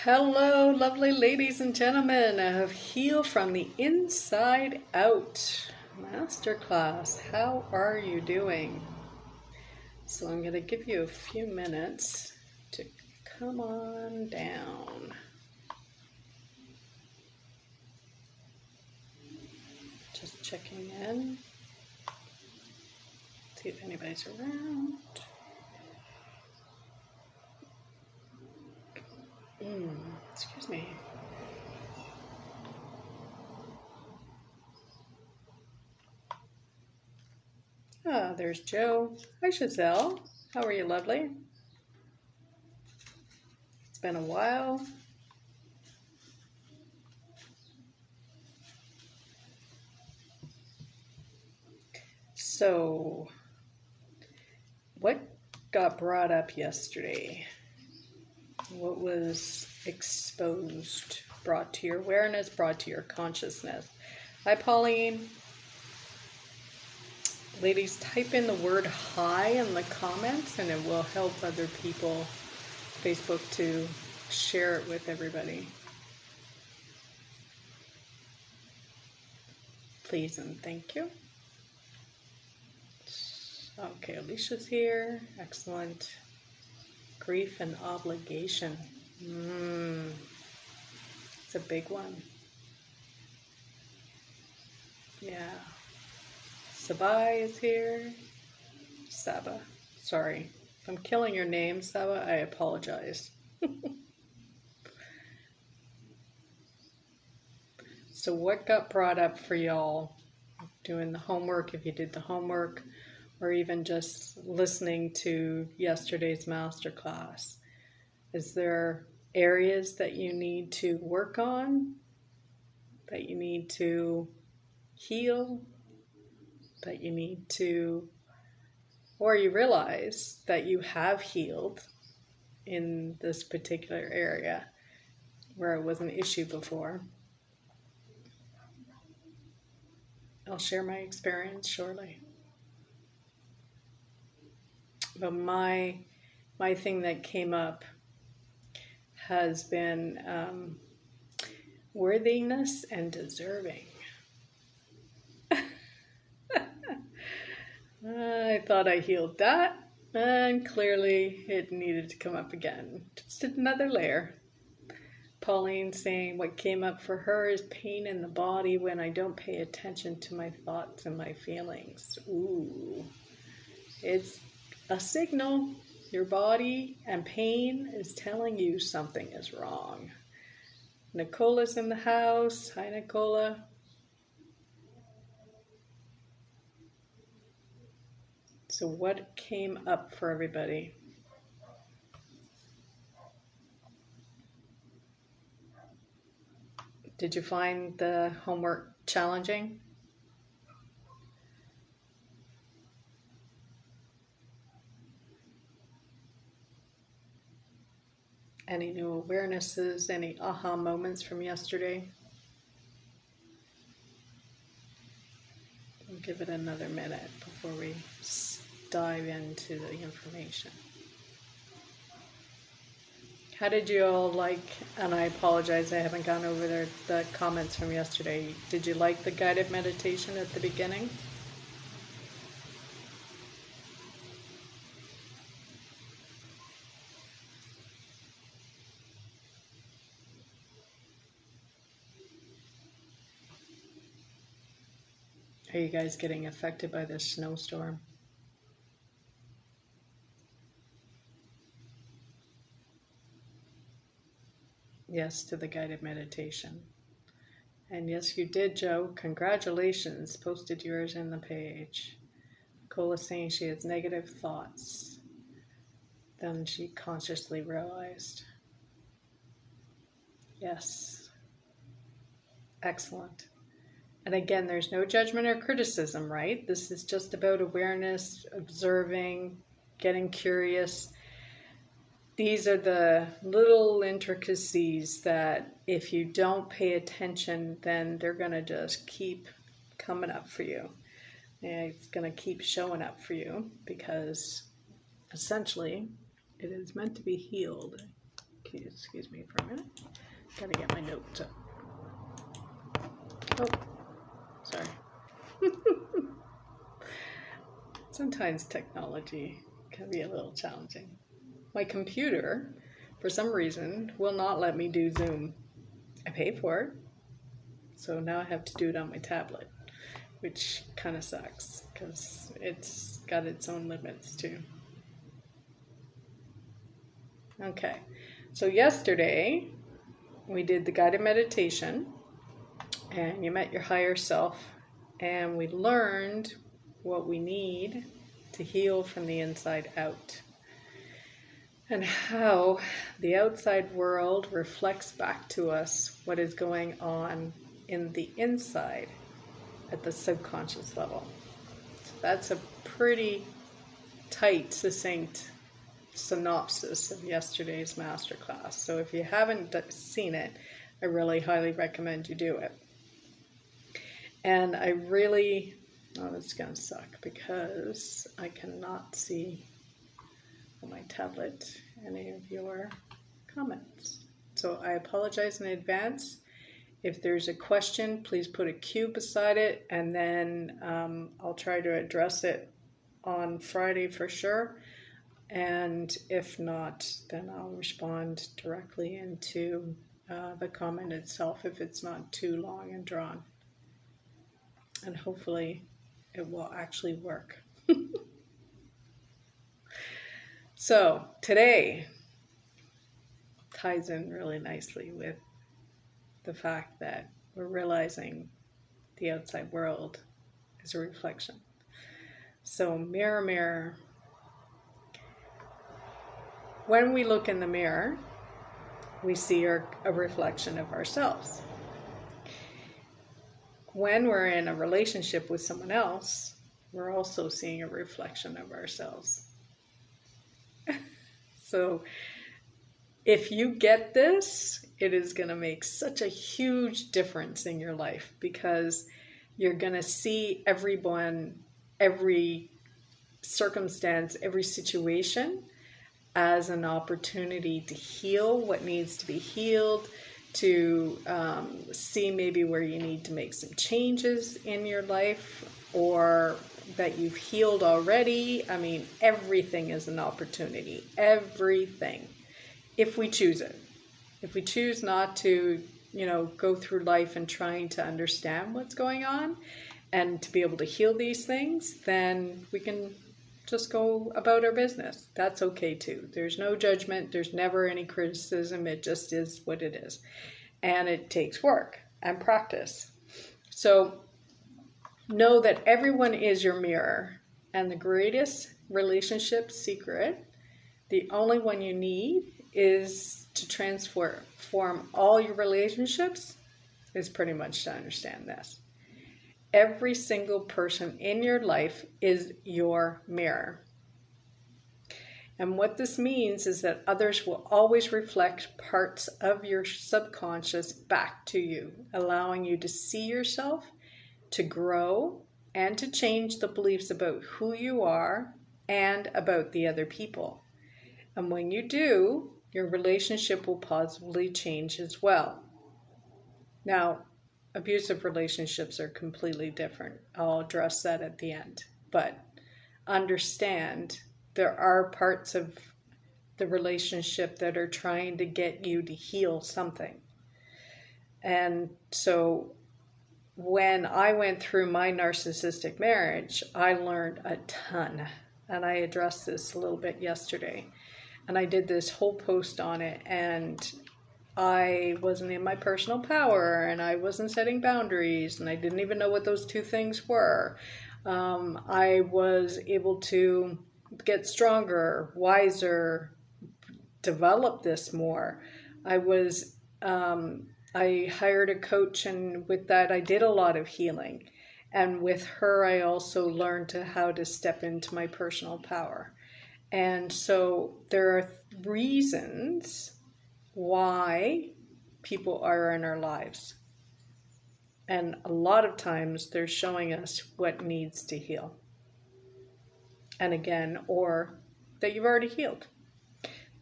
Hello, lovely ladies and gentlemen of Heal from the Inside Out Masterclass. How are you doing? So I'm going to give you a few minutes to come on down. Just checking in. See if anybody's around. Excuse me. There's Joe. Hi, Giselle. How are you, lovely? It's been a while. So, what got brought up yesterday? What was exposed, brought to your awareness, brought to your consciousness? Hi, Pauline. Ladies, type in the word hi in the comments and it will help other people, Facebook, to share it with everybody. Please and thank you. Okay, Alicia's here. Excellent. Grief and obligation. It's a big one. Yeah. Sabai is here. Saba. Sorry. If I'm killing your name, Saba, I apologize. So what got brought up for y'all doing the homework, if you did the homework, or even just listening to yesterday's masterclass? Is there areas that you need to work on, that you need to heal, that you need to, or you realize that you have healed in this particular area where it was an issue before? I'll share my experience shortly. But my thing that came up has been worthiness and deserving. I thought I healed that, and clearly it needed to come up again. Just another layer. Pauline saying what came up for her is pain in the body when I don't pay attention to my thoughts and my feelings. Ooh, it's a signal. Your body and pain is telling you something is wrong. Nicola's in the house. Hi, Nicola. So what came up for everybody? Did you find the homework challenging? Any new awarenesses, any aha moments from yesterday? We'll give it another minute before we dive into the information. How did you all like, and I apologize, I haven't gone over the comments from yesterday. Did you like the guided meditation at the beginning? Are you guys getting affected by this snowstorm? Yes, to the guided meditation. And yes, you did, Joe. Congratulations. Posted yours in the page. Nicola saying she has negative thoughts. Then she consciously realized. Yes. Excellent. And again, there's no judgment or criticism, right? This is just about awareness, observing, getting curious. These are the little intricacies that if you don't pay attention, then they're going to just keep coming up for you. And it's going to keep showing up for you because essentially it is meant to be healed. Excuse me for a minute. Gotta get my notes up. Oh, sorry. Sometimes technology can be a little challenging. My computer, for some reason, will not let me do Zoom. I pay for it, so now I have to do it on my tablet, which kind of sucks because it's got its own limits too. Okay, so yesterday we did the guided meditation and you met your higher self and we learned what we need to heal from the inside out and how the outside world reflects back to us what is going on in the inside at the subconscious level. So that's a pretty tight, succinct synopsis of yesterday's masterclass. So if you haven't seen it, I really highly recommend you do it. And I really, oh, it's going to suck because I cannot see on my tablet any of your comments. So I apologize in advance. If there's a question, please put a Q beside it, and then I'll try to address it on Friday for sure. And if not, then I'll respond directly into the comment itself if it's not too long and drawn. And hopefully it will actually work. So today ties in really nicely with the fact that we're realizing the outside world is a reflection. So mirror, mirror. When we look in the mirror, we see a reflection of ourselves. When we're in a relationship with someone else, we're also seeing a reflection of ourselves. So if you get this, it is going to make such a huge difference in your life because you're going to see everyone, every circumstance, every situation as an opportunity to heal what needs to be healed, to see maybe where you need to make some changes in your life or that you've healed already. I mean, everything is an opportunity, everything, if we choose it. If we choose not to, go through life and trying to understand what's going on and to be able to heal these things, then we can just go about our business. That's okay too. There's no judgment. There's never any criticism. It just is what it is. And it takes work and practice. So know that everyone is your mirror. And the greatest relationship secret, the only one you need is to transform all your relationships, is pretty much to understand this. Every single person in your life is your mirror. And what this means is that others will always reflect parts of your subconscious back to you, allowing you to see yourself, to grow, and to change the beliefs about who you are and about the other people. And when you do, your relationship will positively change as well. Now, abusive relationships are completely different. I'll address that at the end. But understand there are parts of the relationship that are trying to get you to heal something. And so when I went through my narcissistic marriage, I learned a ton. And I addressed this a little bit yesterday. And I did this whole post on it, and I wasn't in my personal power, and I wasn't setting boundaries, and I didn't even know what those two things were. I was able to get stronger, wiser, develop this more. I hired a coach, and with that I did a lot of healing. And with her, I also learned how to step into my personal power. And so there are reasons why people are in our lives. And a lot of times they're showing us what needs to heal. And again, or that you've already healed.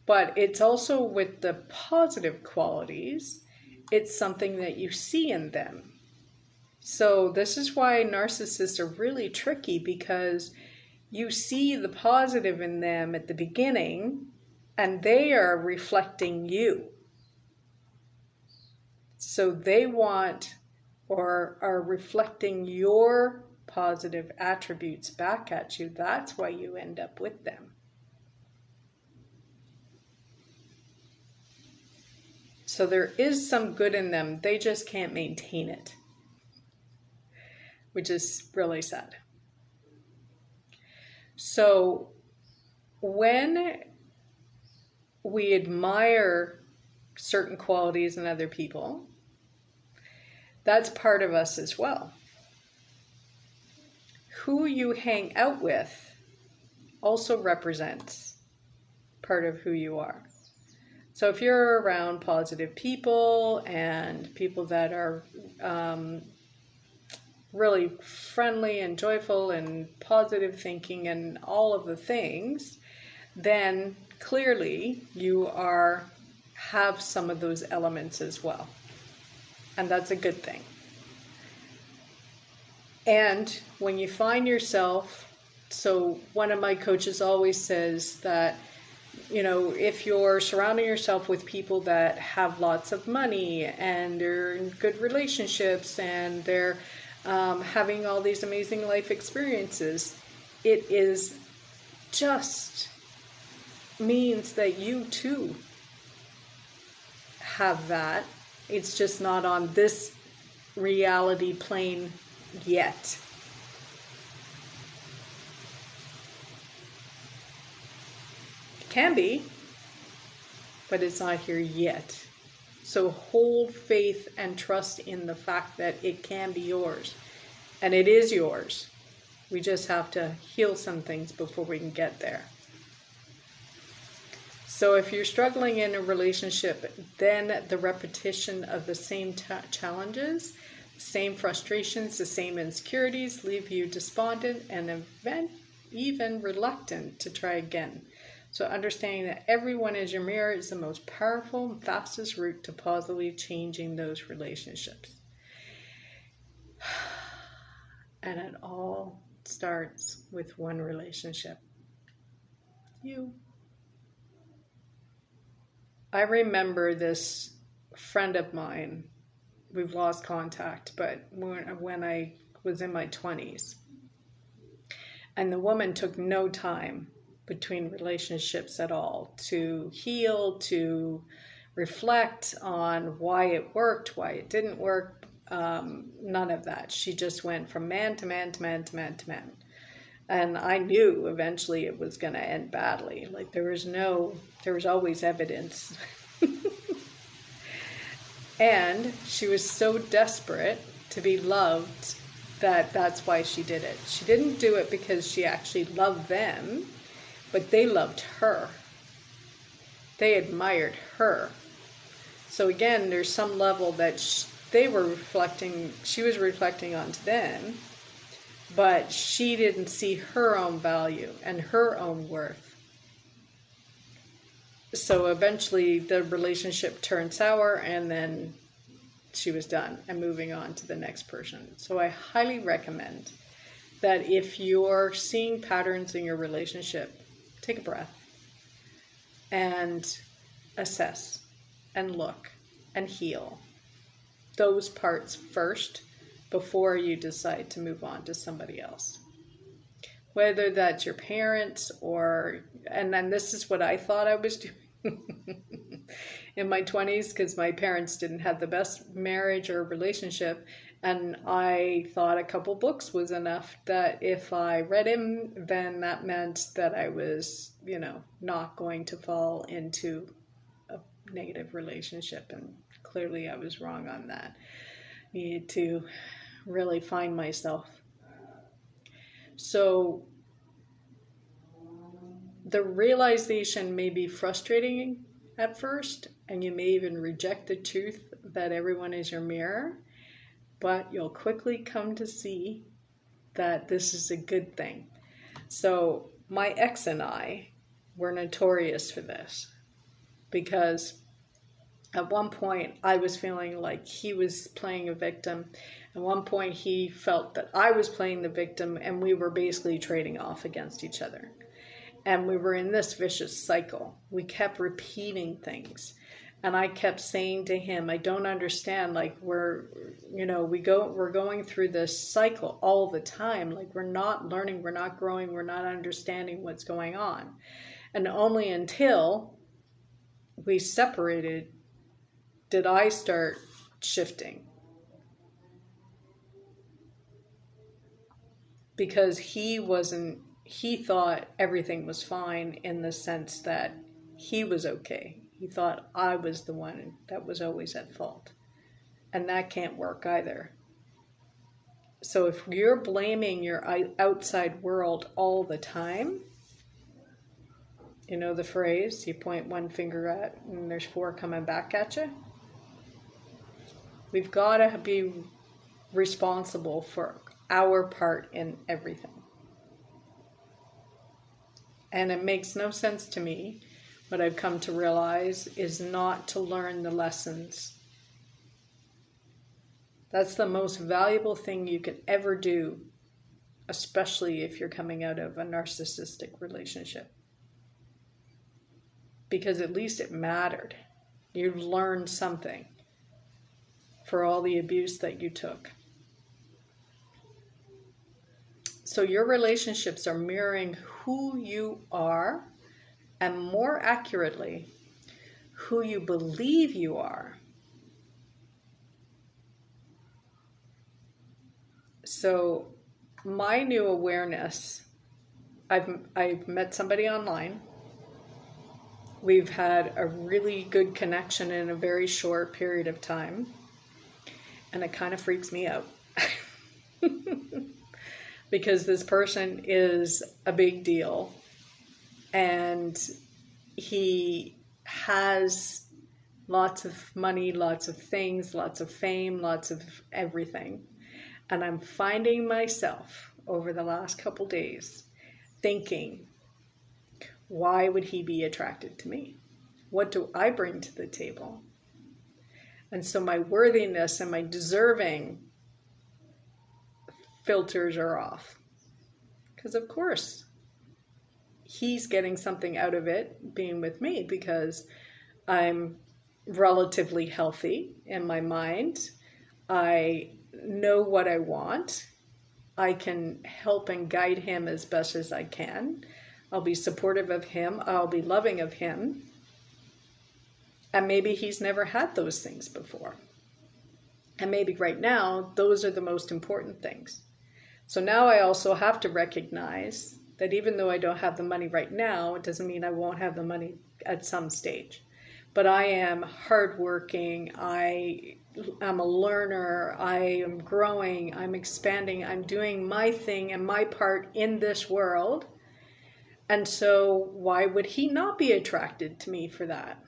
But it's also with the positive qualities, it's something that you see in them. So this is why narcissists are really tricky, because you see the positive in them at the beginning and they are reflecting you. So they want or are reflecting your positive attributes back at you. That's why you end up with them. So there is some good in them. They just can't maintain it, which is really sad. So when we admire certain qualities in other people, that's part of us as well. Who you hang out with also represents part of who you are. So if you're around positive people and people that are really friendly and joyful and positive thinking and all of the things, then clearly you have some of those elements as well. And that's a good thing. And when you find yourself, so one of my coaches always says that, if you're surrounding yourself with people that have lots of money and they're in good relationships and they're having all these amazing life experiences, it is just means that you too have that. It's just not on this reality plane yet. It can be, but it's not here yet. So hold faith and trust in the fact that it can be yours. And it is yours. We just have to heal some things before we can get there. So if you're struggling in a relationship, then the repetition of the same challenges, same frustrations, the same insecurities leave you despondent and even reluctant to try again. So understanding that everyone is your mirror is the most powerful and fastest route to positively changing those relationships. And it all starts with one relationship. You. I remember this friend of mine, we've lost contact, but when I was in my 20s, and the woman took no time between relationships at all to heal, to reflect on why it worked, why it didn't work, none of that. She just went from man to man to man to man to man. And I knew eventually it was going to end badly. Like there was always evidence. And she was so desperate to be loved that's why she did it. She didn't do it because she actually loved them, but they loved her. They admired her. So again, there's some level that she was reflecting onto them, but she didn't see her own value and her own worth. So eventually the relationship turned sour and then she was done and moving on to the next person. So I highly recommend that if you're seeing patterns in your relationship, take a breath and assess and look and heal those parts first before you decide to move on to somebody else. Whether that's your parents and then this is what I thought I was doing in my 20s, because my parents didn't have the best marriage or relationship, and I thought a couple books was enough, that if I read them, then that meant that I was, not going to fall into a negative relationship, and clearly I was wrong on that. Needed to really find myself. So the realization may be frustrating at first, and you may even reject the truth that everyone is your mirror, but you'll quickly come to see that this is a good thing. So my ex and I were notorious for this. because at one point I was feeling like he was playing a victim. At one point he felt that I was playing the victim, and we were basically trading off against each other. And we were in this vicious cycle. We kept repeating things. And I kept saying to him, I don't understand, like we're going through this cycle all the time. Like we're not learning, we're not growing, we're not understanding what's going on. And only until we separated did I start shifting. Because he thought everything was fine in the sense that he was okay. He thought I was the one that was always at fault. And that can't work either. So if you're blaming your outside world all the time, you know the phrase, you point one finger at and there's four coming back at you? We've got to be responsible for our part in everything. And it makes no sense to me. What I've come to realize is not to learn the lessons. That's the most valuable thing you can ever do, especially if you're coming out of a narcissistic relationship. Because at least it mattered. You've learned something for all the abuse that you took. So your relationships are mirroring who you are, and more accurately, who you believe you are. So my new awareness, I've met somebody online. We've had a really good connection in a very short period of time. And it kind of freaks me out. Because this person is a big deal. And he has lots of money, lots of things, lots of fame, lots of everything. And I'm finding myself over the last couple days thinking, why would he be attracted to me? What do I bring to the table? And so my worthiness and my deserving filters are off. Because of course, he's getting something out of it being with me because I'm relatively healthy in my mind. I know what I want. I can help and guide him as best as I can. I'll be supportive of him. I'll be loving of him. And maybe he's never had those things before. And maybe right now, those are the most important things. So now I also have to recognize that even though I don't have the money right now, it doesn't mean I won't have the money at some stage. But I am hardworking, I am a learner, I am growing, I'm expanding, I'm doing my thing and my part in this world. And so why would he not be attracted to me for that?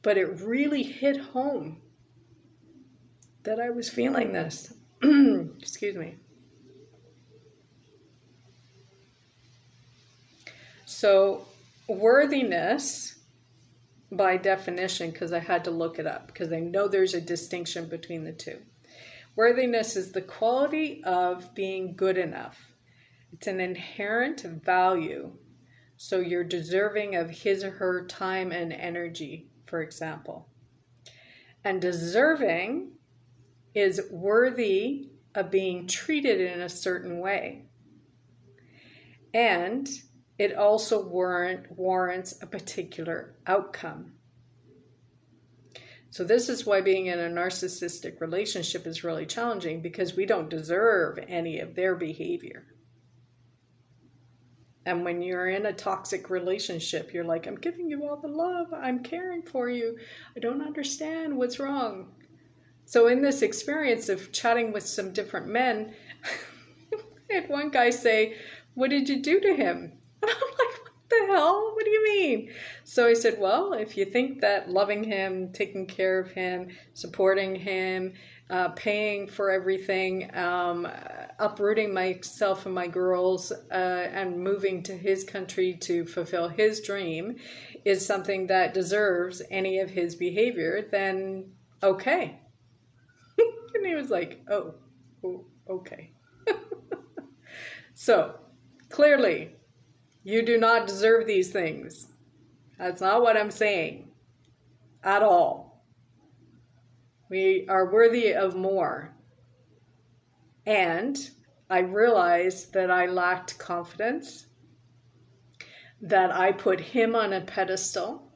But it really hit home that I was feeling this. Excuse me. So worthiness, by definition, because I had to look it up, because I know there's a distinction between the two. Worthiness is the quality of being good enough. It's an inherent value. So you're deserving of his or her time and energy, for example. And deserving is worthy of being treated in a certain way. And it also warrants a particular outcome. So this is why being in a narcissistic relationship is really challenging, because we don't deserve any of their behavior. And when you're in a toxic relationship, you're like, I'm giving you all the love, I'm caring for you, I don't understand what's wrong. So in this experience of chatting with some different men, I had one guy say, what did you do to him? And I'm like, what the hell? What do you mean? So I said, well, if you think that loving him, taking care of him, supporting him, paying for everything, uprooting myself and my girls and moving to his country to fulfill his dream is something that deserves any of his behavior, then okay. And he was like, oh okay. So, clearly, you do not deserve these things. That's not what I'm saying at all. We are worthy of more. And I realized that I lacked confidence, that I put him on a pedestal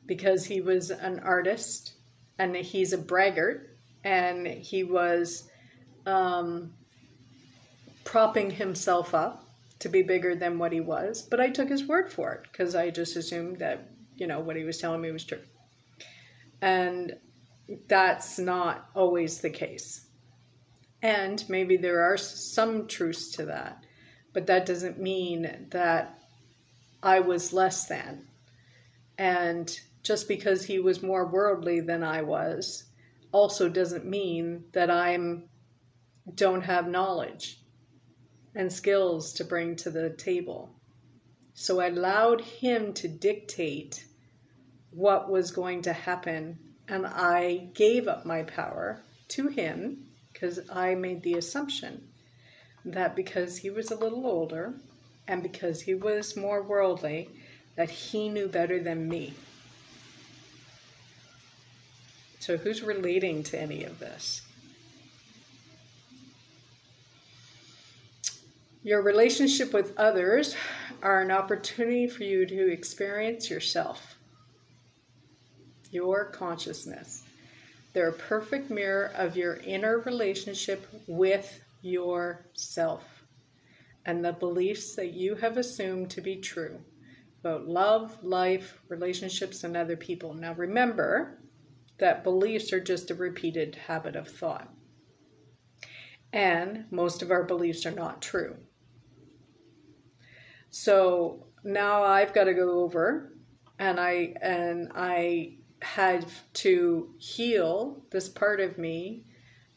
because he was an artist and he's a braggart, and he was propping himself up to be bigger than what he was. But I took his word for it because I just assumed that, what he was telling me was true. And that's not always the case. And maybe there are some truths to that, but that doesn't mean that I was less than. And just because he was more worldly than I was also doesn't mean that I don't have knowledge and skills to bring to the table. So I allowed him to dictate what was going to happen, and I gave up my power to him because I made the assumption that because he was a little older and because he was more worldly, that he knew better than me. So who's relating to any of this? Your relationship with others are an opportunity for you to experience yourself, your consciousness. They're a perfect mirror of your inner relationship with yourself and the beliefs that you have assumed to be true about love, life, relationships, and other people. Now remember that beliefs are just a repeated habit of thought. And most of our beliefs are not true. So now I've got to go over and I had to heal this part of me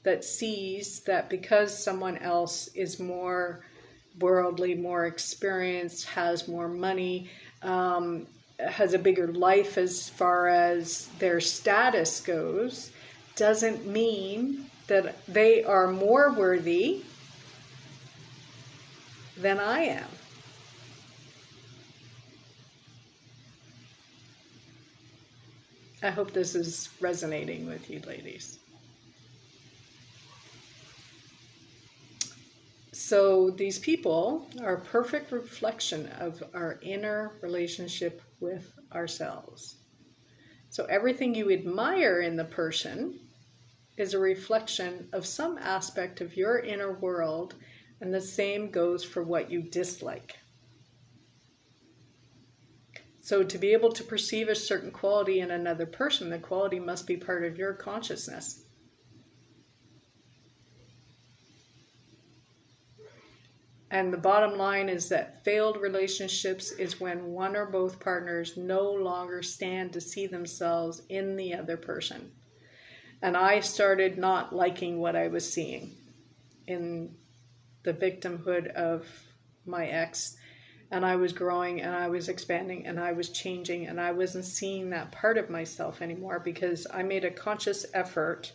that sees that because someone else is more worldly, more experienced, has more money, has a bigger life as far as their status goes, doesn't mean that they are more worthy than I am. I hope this is resonating with you, ladies. So these people are a perfect reflection of our inner relationship with ourselves. So everything you admire in the person is a reflection of some aspect of your inner world, and the same goes for what you dislike. So to be able to perceive a certain quality in another person, the quality must be part of your consciousness. And the bottom line is that failed relationships is when one or both partners no longer stand to see themselves in the other person. And I started not liking what I was seeing in the victimhood of my ex. And I was growing and I was expanding and I was changing, and I wasn't seeing that part of myself anymore because I made a conscious effort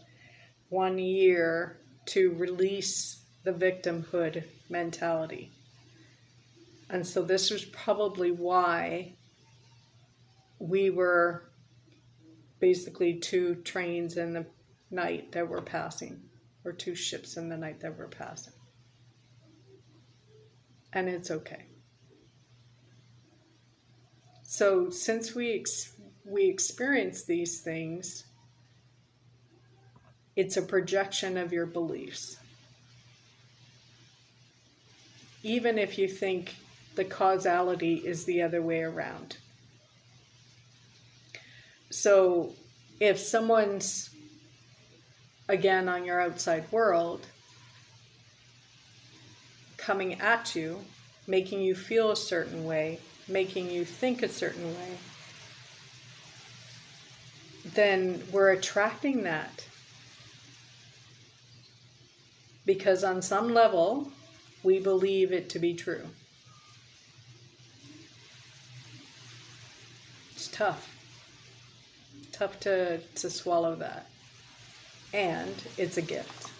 1 year to release the victimhood mentality. And so this was probably why we were basically 2 trains in the night that were passing, or 2 ships in the night that were passing. And it's okay. So since we experience these things, it's a projection of your beliefs. Even if you think the causality is the other way around. So if someone's, again, on your outside world, coming at you, making you feel a certain way, making you think a certain way, then we're attracting that. Because on some level, we believe it to be true. tough. Tough to swallow that. And it's a gift.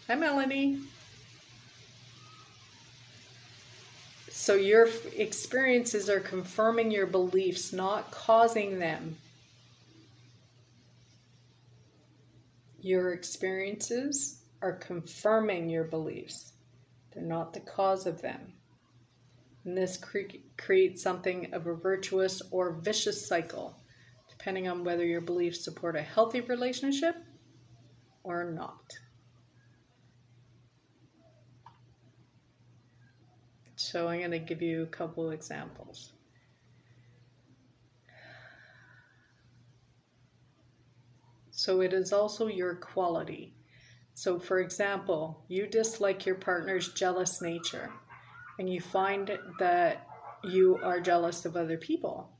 Hi, Melanie. So your experiences are confirming your beliefs, not causing them. Your experiences are confirming your beliefs. They're not the cause of them. And this creates something of a virtuous or vicious cycle, depending on whether your beliefs support a healthy relationship or not. So I'm going to give you a couple examples. So it is also your quality. So for example, you dislike your partner's jealous nature, and you find that you are jealous of other people.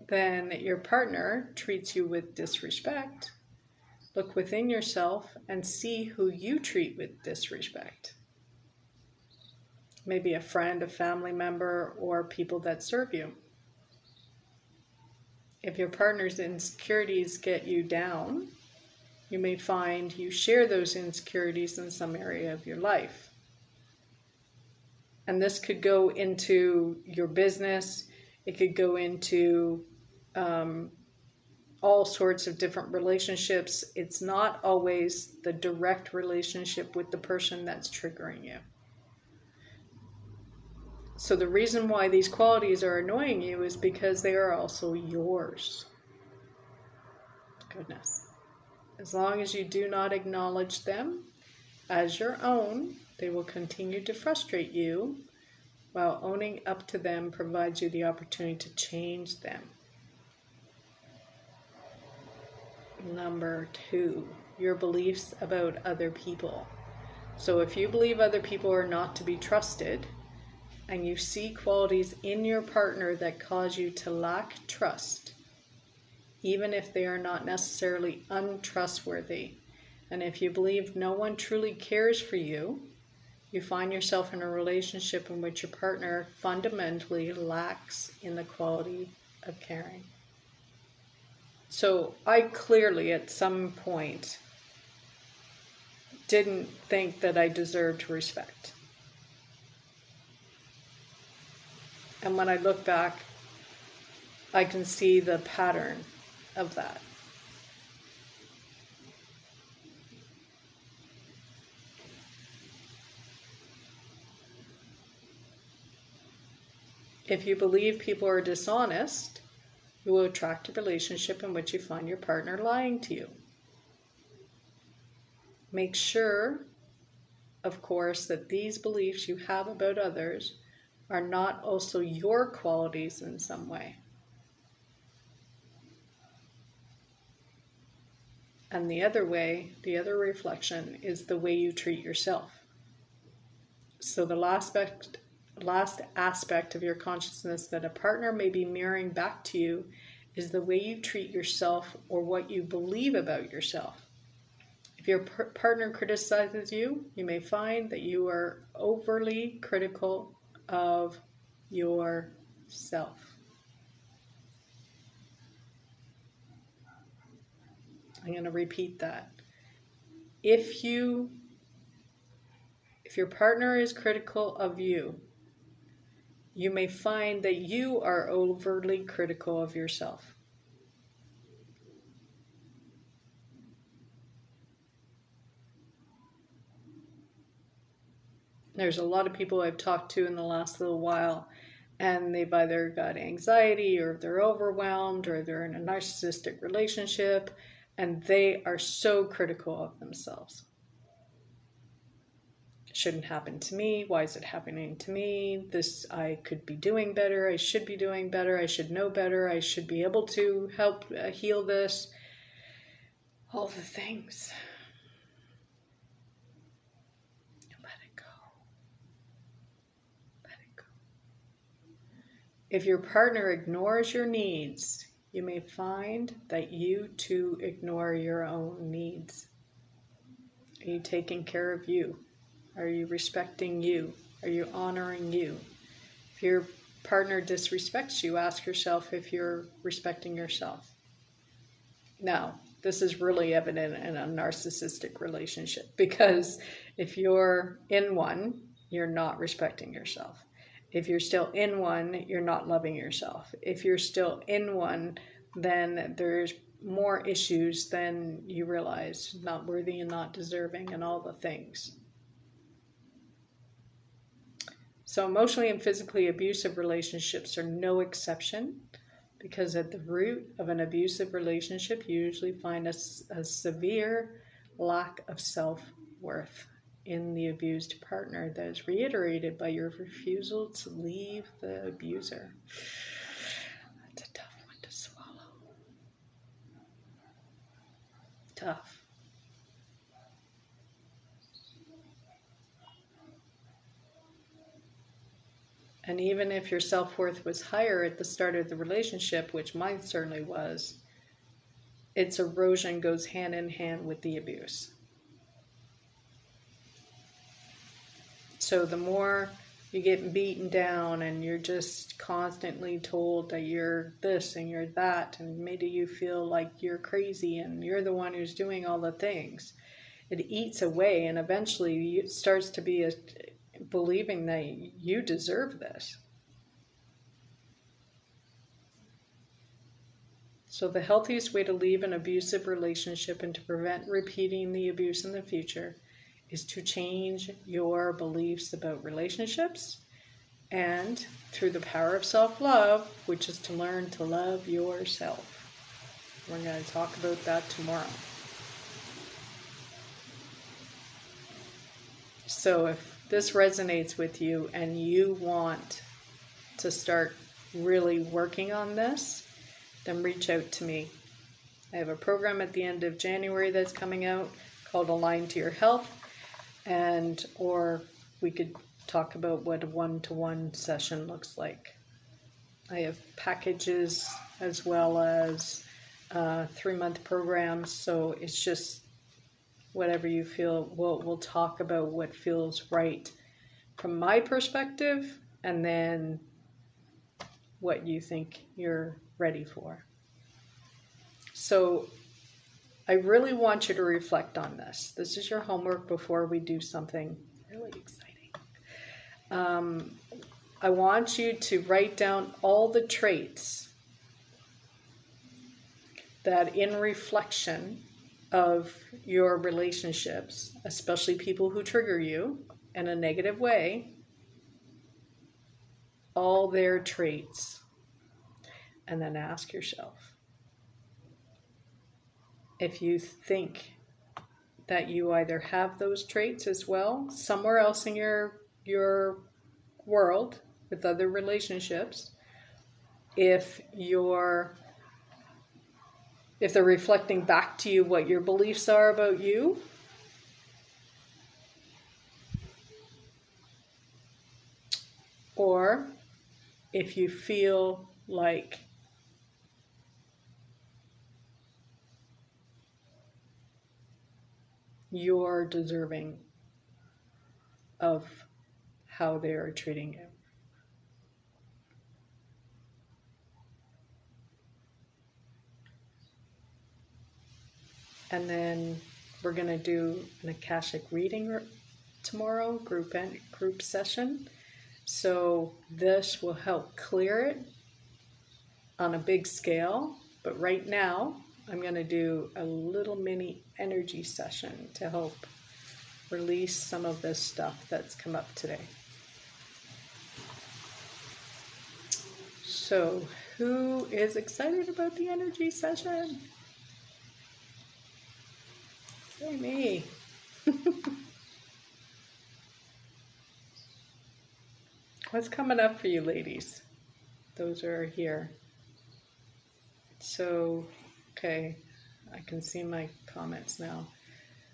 Then your partner treats you with disrespect. Look within yourself and see who you treat with disrespect. Maybe a friend, a family member, or people that serve you. If your partner's insecurities get you down, you may find you share those insecurities in some area of your life. And this could go into your business. It could go into all sorts of different relationships. It's not always the direct relationship with the person that's triggering you. So the reason why these qualities are annoying you is because they are also yours. Goodness. As long as you do not acknowledge them as your own, they will continue to frustrate you, while owning up to them provides you the opportunity to change them. Number 2, your beliefs about other people. So if you believe other people are not to be trusted, and you see qualities in your partner that cause you to lack trust, even if they are not necessarily untrustworthy, and if you believe no one truly cares for you, you find yourself in a relationship in which your partner fundamentally lacks in the quality of caring. So I clearly at some point didn't think that I deserved respect. And when I look back, I can see the pattern of that. If you believe people are dishonest, you will attract a relationship in which you find your partner lying to you. Make sure, of course, that these beliefs you have about others are not also your qualities in some way. And the other way, the other reflection, is the way you treat yourself. So the last aspect of your consciousness that a partner may be mirroring back to you is the way you treat yourself or what you believe about yourself. If your partner criticizes you, you may find that you are overly critical of yourself. I'm going to repeat that. If your partner is critical of you, you may find that you are overly critical of yourself. There's a lot of people I've talked to in the last little while, and they've either got anxiety, or they're overwhelmed, or they're in a narcissistic relationship, and they are so critical of themselves. It shouldn't happen to me. Why is it happening to me? I could be doing better. I should be doing better. I should know better. I should be able to help heal this. All the things. Let it go. Let it go. If your partner ignores your needs, you may find that you too ignore your own needs. Are you taking care of you? Are you respecting you? Are you honoring you? If your partner disrespects you, ask yourself if you're respecting yourself. Now, this is really evident in a narcissistic relationship, because if you're in one, you're not respecting yourself. If you're still in one, you're not loving yourself. If you're still in one, then there's more issues than you realize, not worthy and not deserving and all the things. So emotionally and physically abusive relationships are no exception, because at the root of an abusive relationship, you usually find a severe lack of self-worth in the abused partner that is reiterated by your refusal to leave the abuser. That's a tough one to swallow. Tough. And even if your self-worth was higher at the start of the relationship, which mine certainly was, its erosion goes hand in hand with the abuse. So the more you get beaten down and you're just constantly told that you're this and you're that, and maybe you feel like you're crazy and you're the one who's doing all the things, it eats away, and eventually it starts to be believing that you deserve this. So the healthiest way to leave an abusive relationship and to prevent repeating the abuse in the future is to change your beliefs about relationships, and through the power of self-love, which is to learn to love yourself. We're going to talk about that tomorrow. So if this resonates with you and you want to start really working on this, then reach out to me. I have a program at the end of January that's coming out called Align to Your Health, or we could talk about what a one-to-one session looks like. I have packages as well as 3-month programs, so it's just whatever you feel. We'll talk about what feels right from my perspective, and then what you think you're ready for. So I really want you to reflect on this. This is your homework before we do something really exciting. I want you to write down all the traits that, in reflection of your relationships, especially people who trigger you in a negative way, all their traits, and then ask yourself if you think that you either have those traits as well somewhere else in your world with other relationships, if they're reflecting back to you what your beliefs are about you, or if you feel like you're deserving of how they are treating you. And then we're going to do an Akashic reading tomorrow, group session. So this will help clear it on a big scale. But right now, I'm going to do a little mini energy session to help release some of this stuff that's come up today. So who is excited about the energy session? Hey, me. What's coming up for you, ladies? Those are here. So, okay, I can see my comments now.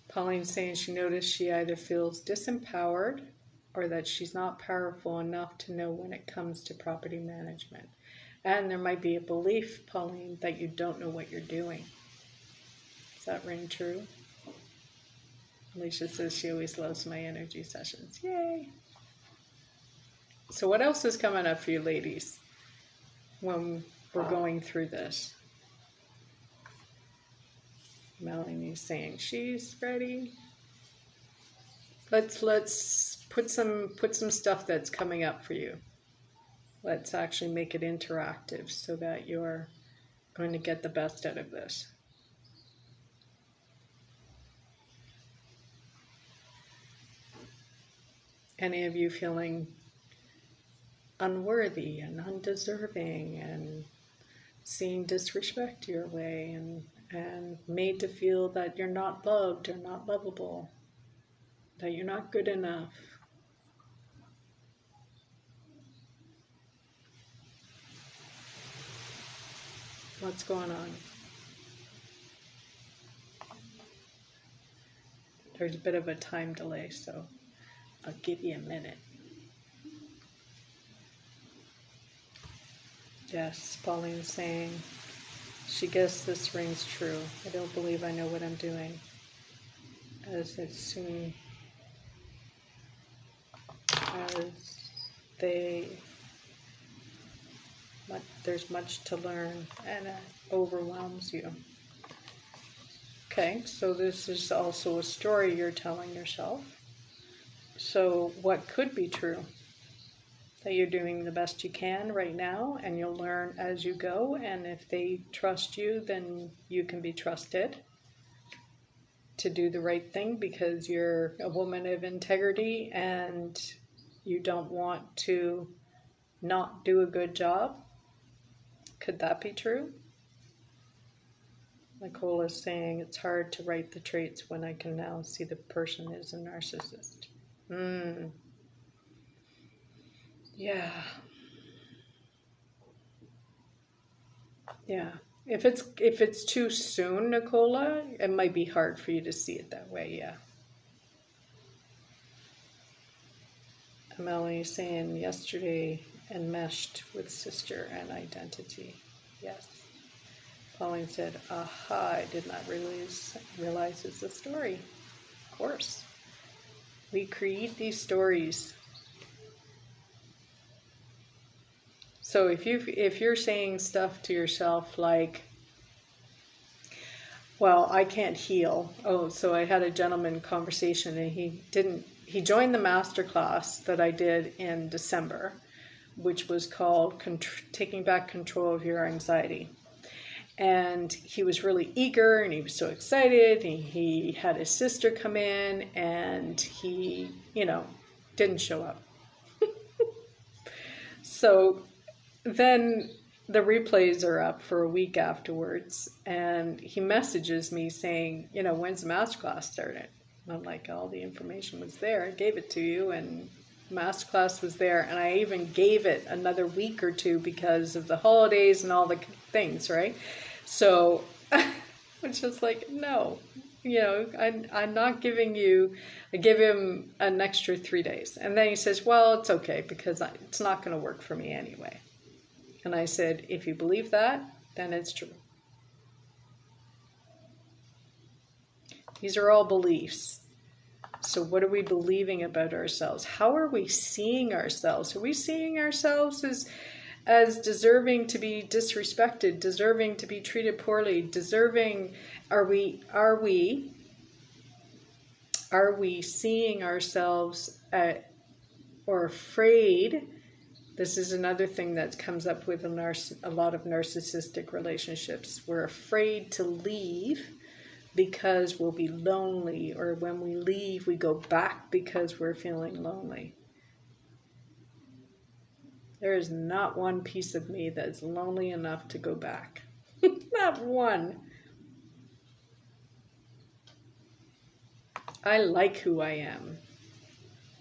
Pauline's saying she noticed she either feels disempowered or that she's not powerful enough to know when it comes to property management. And there might be a belief, Pauline, that you don't know what you're doing. Does that ring true? Alicia says she always loves my energy sessions. Yay! So what else is coming up for you ladies when we're going through this? Melanie's saying she's ready. Let's put some stuff that's coming up for you. Let's actually make it interactive so that you're going to get the best out of this. Any of you feeling unworthy and undeserving and seeing disrespect your way and made to feel that you're not loved or not lovable, that you're not good enough. What's going on? There's a bit of a time delay, so I'll give you a minute. Yes, Pauline's saying, she guessed this rings true. I don't believe I know what I'm doing. As soon as there's much to learn and it overwhelms you. Okay, so this is also a story you're telling yourself. So what could be true? That you're doing the best you can right now and you'll learn as you go, and if they trust you, then you can be trusted to do the right thing because you're a woman of integrity and you don't want to not do a good job. Could that be true? Nicole is saying it's hard to write the traits when I can now see the person is a narcissist. Yeah. Yeah. If it's too soon, Nicola, it might be hard for you to see it that way, yeah. Melanie saying yesterday enmeshed with sister and identity. Yes. Pauline said, aha, I did not realize it's a story. Of course. We create these stories. So if you're saying stuff to yourself like, well, I can't heal. Oh, so I had a gentleman conversation and he joined the masterclass that I did in December, which was called Taking Back Control of Your Anxiety. And he was really eager and he was so excited. And he had his sister come in and he, didn't show up. So then the replays are up for a week afterwards. And he messages me saying, when's the masterclass started? And I'm like, all the information was there. I gave it to you and masterclass was there. And I even gave it another week or two because of the holidays and all the things, right? So it's just like, no, I'm not giving you, I give him an extra 3 days. And then he says, well, it's okay because it's not going to work for me anyway. And I said, if you believe that, then it's true. These are all beliefs. So what are we believing about ourselves? How are we seeing ourselves? Are we seeing ourselves as deserving to be disrespected, deserving to be treated poorly, deserving? Are we seeing ourselves or afraid? This is another thing that comes up with a lot of narcissistic relationships. We're afraid to leave because we'll be lonely, or when we leave, we go back because we're feeling lonely. There is not one piece of me that's lonely enough to go back. Not one. I like who I am.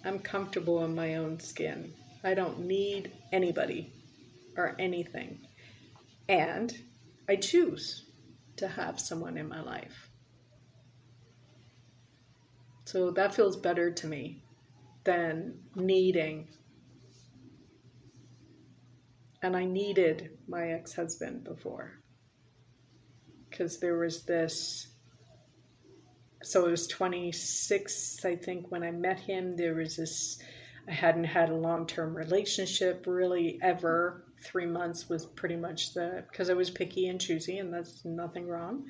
I'm comfortable in my own skin. I don't need anybody or anything. And I choose to have someone in my life. So that feels better to me than needing. And I needed my ex-husband before. Because there was this, so it was 26, I think, when I met him. There was this I hadn't had a long-term relationship really ever. 3 months was pretty much because I was picky and choosy, and that's nothing wrong.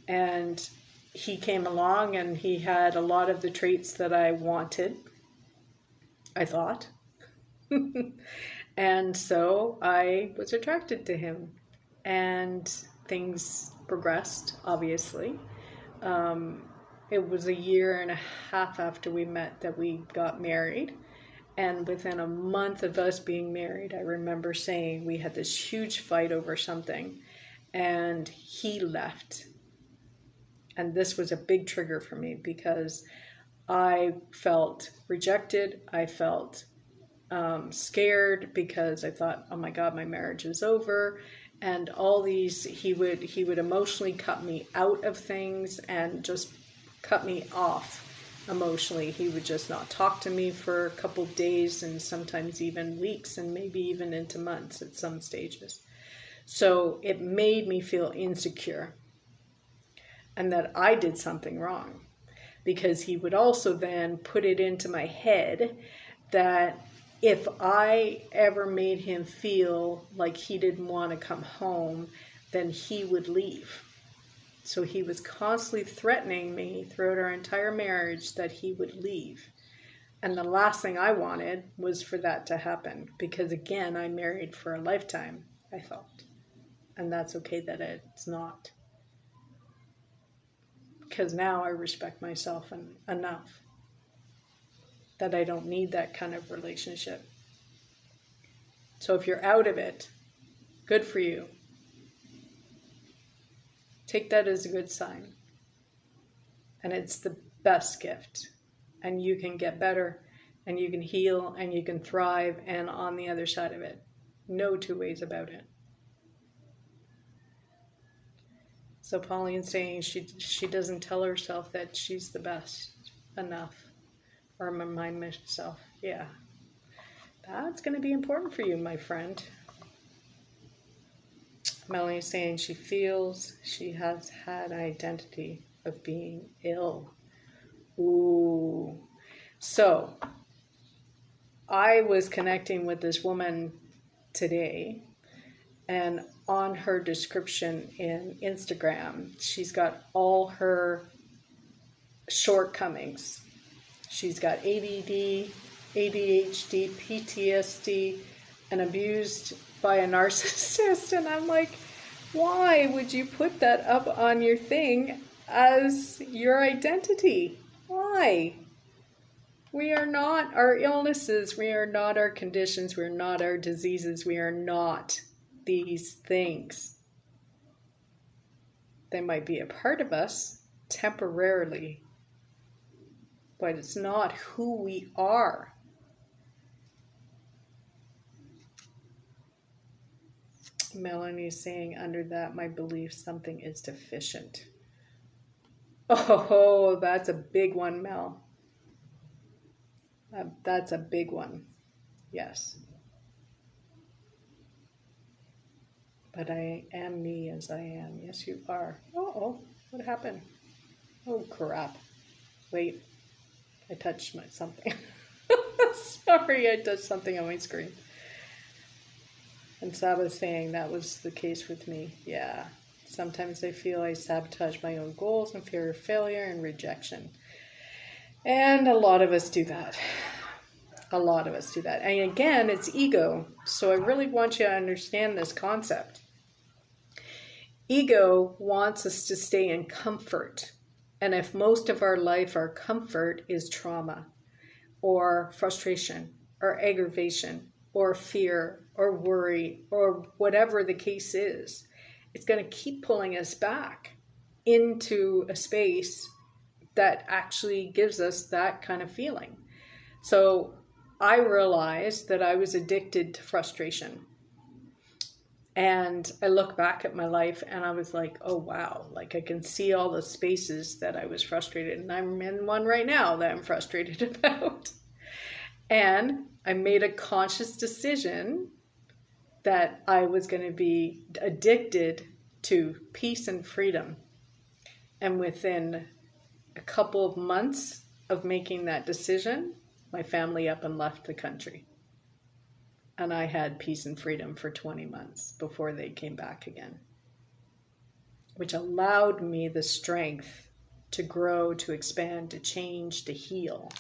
And he came along and he had a lot of the traits that I wanted, I thought. And so I was attracted to him, and things progressed, obviously. It was a year and a half after we met that we got married. And within a month of us being married, I remember saying we had this huge fight over something, and he left. And this was a big trigger for me because I felt rejected. I felt scared because I thought, oh my God, my marriage is over. And all these, he would emotionally cut me out of things and just cut me off emotionally. He would just not talk to me for a couple of days, and sometimes even weeks, and maybe even into months at some stages. So it made me feel insecure and that I did something wrong, because he would also then put it into my head that if I ever made him feel like he didn't want to come home, then he would leave. So he was constantly threatening me throughout our entire marriage that he would leave. And the last thing I wanted was for that to happen, because again, I married for a lifetime, I thought. And that's okay that it's not. Because now I respect myself enough that I don't need that kind of relationship. So if you're out of it, good for you. Take that as a good sign. And it's the best gift. And you can get better, and you can heal, and you can thrive, and on the other side of it. No two ways about it. So Pauline's saying she doesn't tell herself that she's the best enough. Or remind myself, yeah. That's going to be important for you, my friend. Melanie's saying she feels she has had an identity of being ill. Ooh. So, I was connecting with this woman today, and on her description in Instagram, she's got all her shortcomings. She's got ADD, ADHD, PTSD, and abused by a narcissist. And I'm like, why would you put that up on your thing as your identity? Why? We are not our illnesses. We are not our conditions. We are not our diseases. We are not these things. They might be a part of us temporarily, but it's not who we are. Melanie's saying under that, my belief something is deficient. Oh, that's a big one, Mel. That's a big one. Yes. But I am me as I am. Yes, you are. Uh-oh, what happened? Oh, crap. Wait, I touched something. Sorry, I touched something on my screen. And Saba's saying that was the case with me. Yeah. Sometimes I feel I sabotage my own goals and fear of failure and rejection. And a lot of us do that. A lot of us do that. And again, it's ego. So I really want you to understand this concept. Ego wants us to stay in comfort. And if most of our life, our comfort is trauma or frustration or aggravation or fear or worry or whatever the case is, it's going to keep pulling us back into a space that actually gives us that kind of feeling. So I realized that I was addicted to frustration. And I look back at my life and I was like, oh, wow, like I can see all the spaces that I was frustrated. And I'm in one right now that I'm frustrated about. And I made a conscious decision that I was going to be addicted to peace and freedom. And within a couple of months of making that decision, my family up and left the country. And I had peace and freedom for 20 months before they came back again, which allowed me the strength to grow, to expand, to change, to heal.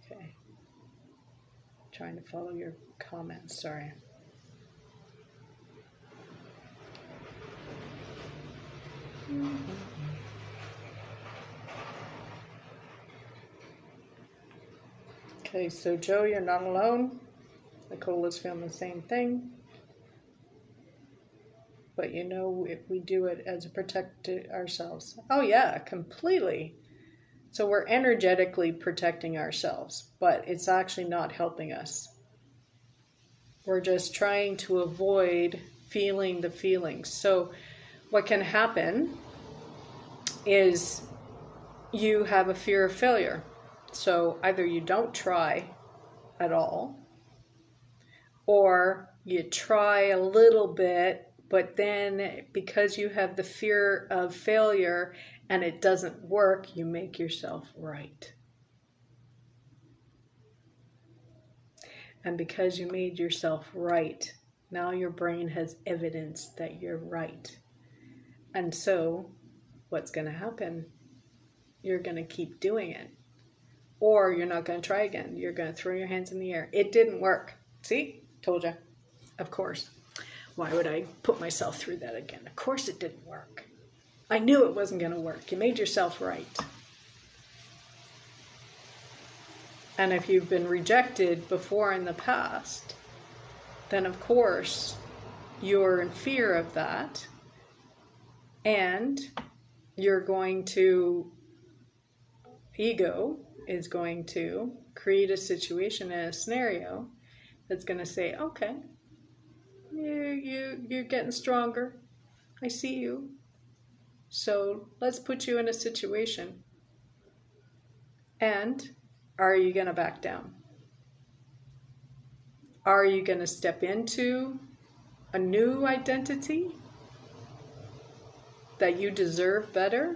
Okay. Trying to follow your comments, sorry. Okay, so Joe, you're not alone. Nicole is feeling the same thing. But you know, if we do it as a protect ourselves. Oh yeah, completely. So we're energetically protecting ourselves, but it's actually not helping us. We're just trying to avoid feeling the feelings. So what can happen is you have a fear of failure. So either you don't try at all, or you try a little bit, but then because you have the fear of failure and it doesn't work, you make yourself right. And because you made yourself right, now your brain has evidence that you're right. And so what's going to happen? You're going to keep doing it. Or you're not going to try again. You're going to throw your hands in the air. It didn't work. See? Told you. Of course. Why would I put myself through that again? Of course it didn't work. I knew it wasn't going to work. You made yourself right. And if you've been rejected before in the past, then of course you're in fear of that. And you're going to, ego is going to create a situation and a scenario that's going to say, okay, you're getting stronger. I see you. So let's put you in a situation. And are you going to back down? Are you going to step into a new identity that you deserve better?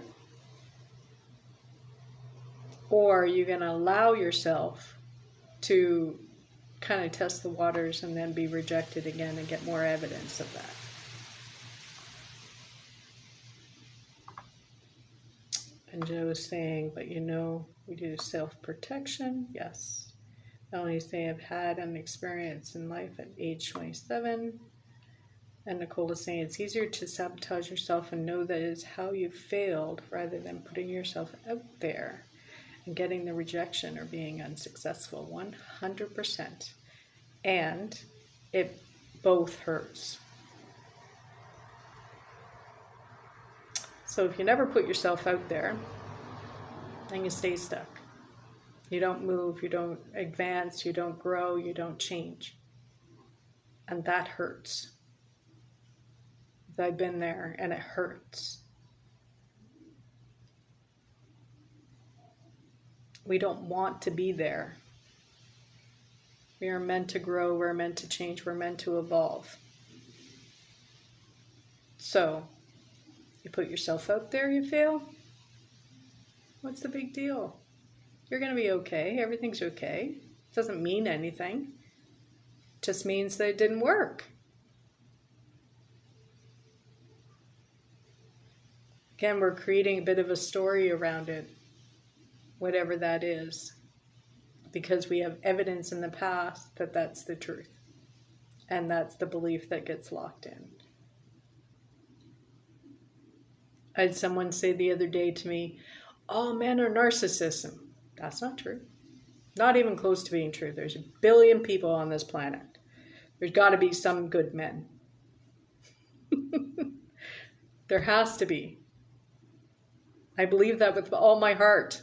Or are you going to allow yourself to kind of test the waters and then be rejected again and get more evidence of that? And Joe was saying, but you know, we do self-protection. Yes. I only say I've had an experience in life at age 27. And Nicole is saying it's easier to sabotage yourself and know that it's how you failed rather than putting yourself out there and getting the rejection or being unsuccessful. 100%. And it both hurts. So if you never put yourself out there, then you stay stuck. You don't move, you don't advance, you don't grow, you don't change. And that hurts. I've been there and it hurts. We don't want to be there. We are meant to grow, we're meant to change, we're meant to evolve. So, you put yourself out there, you fail? What's the big deal? You're going to be okay. Everything's okay. It doesn't mean anything. It just means that it didn't work. Again, we're creating a bit of a story around it, whatever that is, because we have evidence in the past that that's the truth. And that's the belief that gets locked in. I had someone say the other day to me, all men are narcissism. That's not true. Not even close to being true. There's 1 billion people on this planet. There's got to be some good men. There has to be. I believe that with all my heart.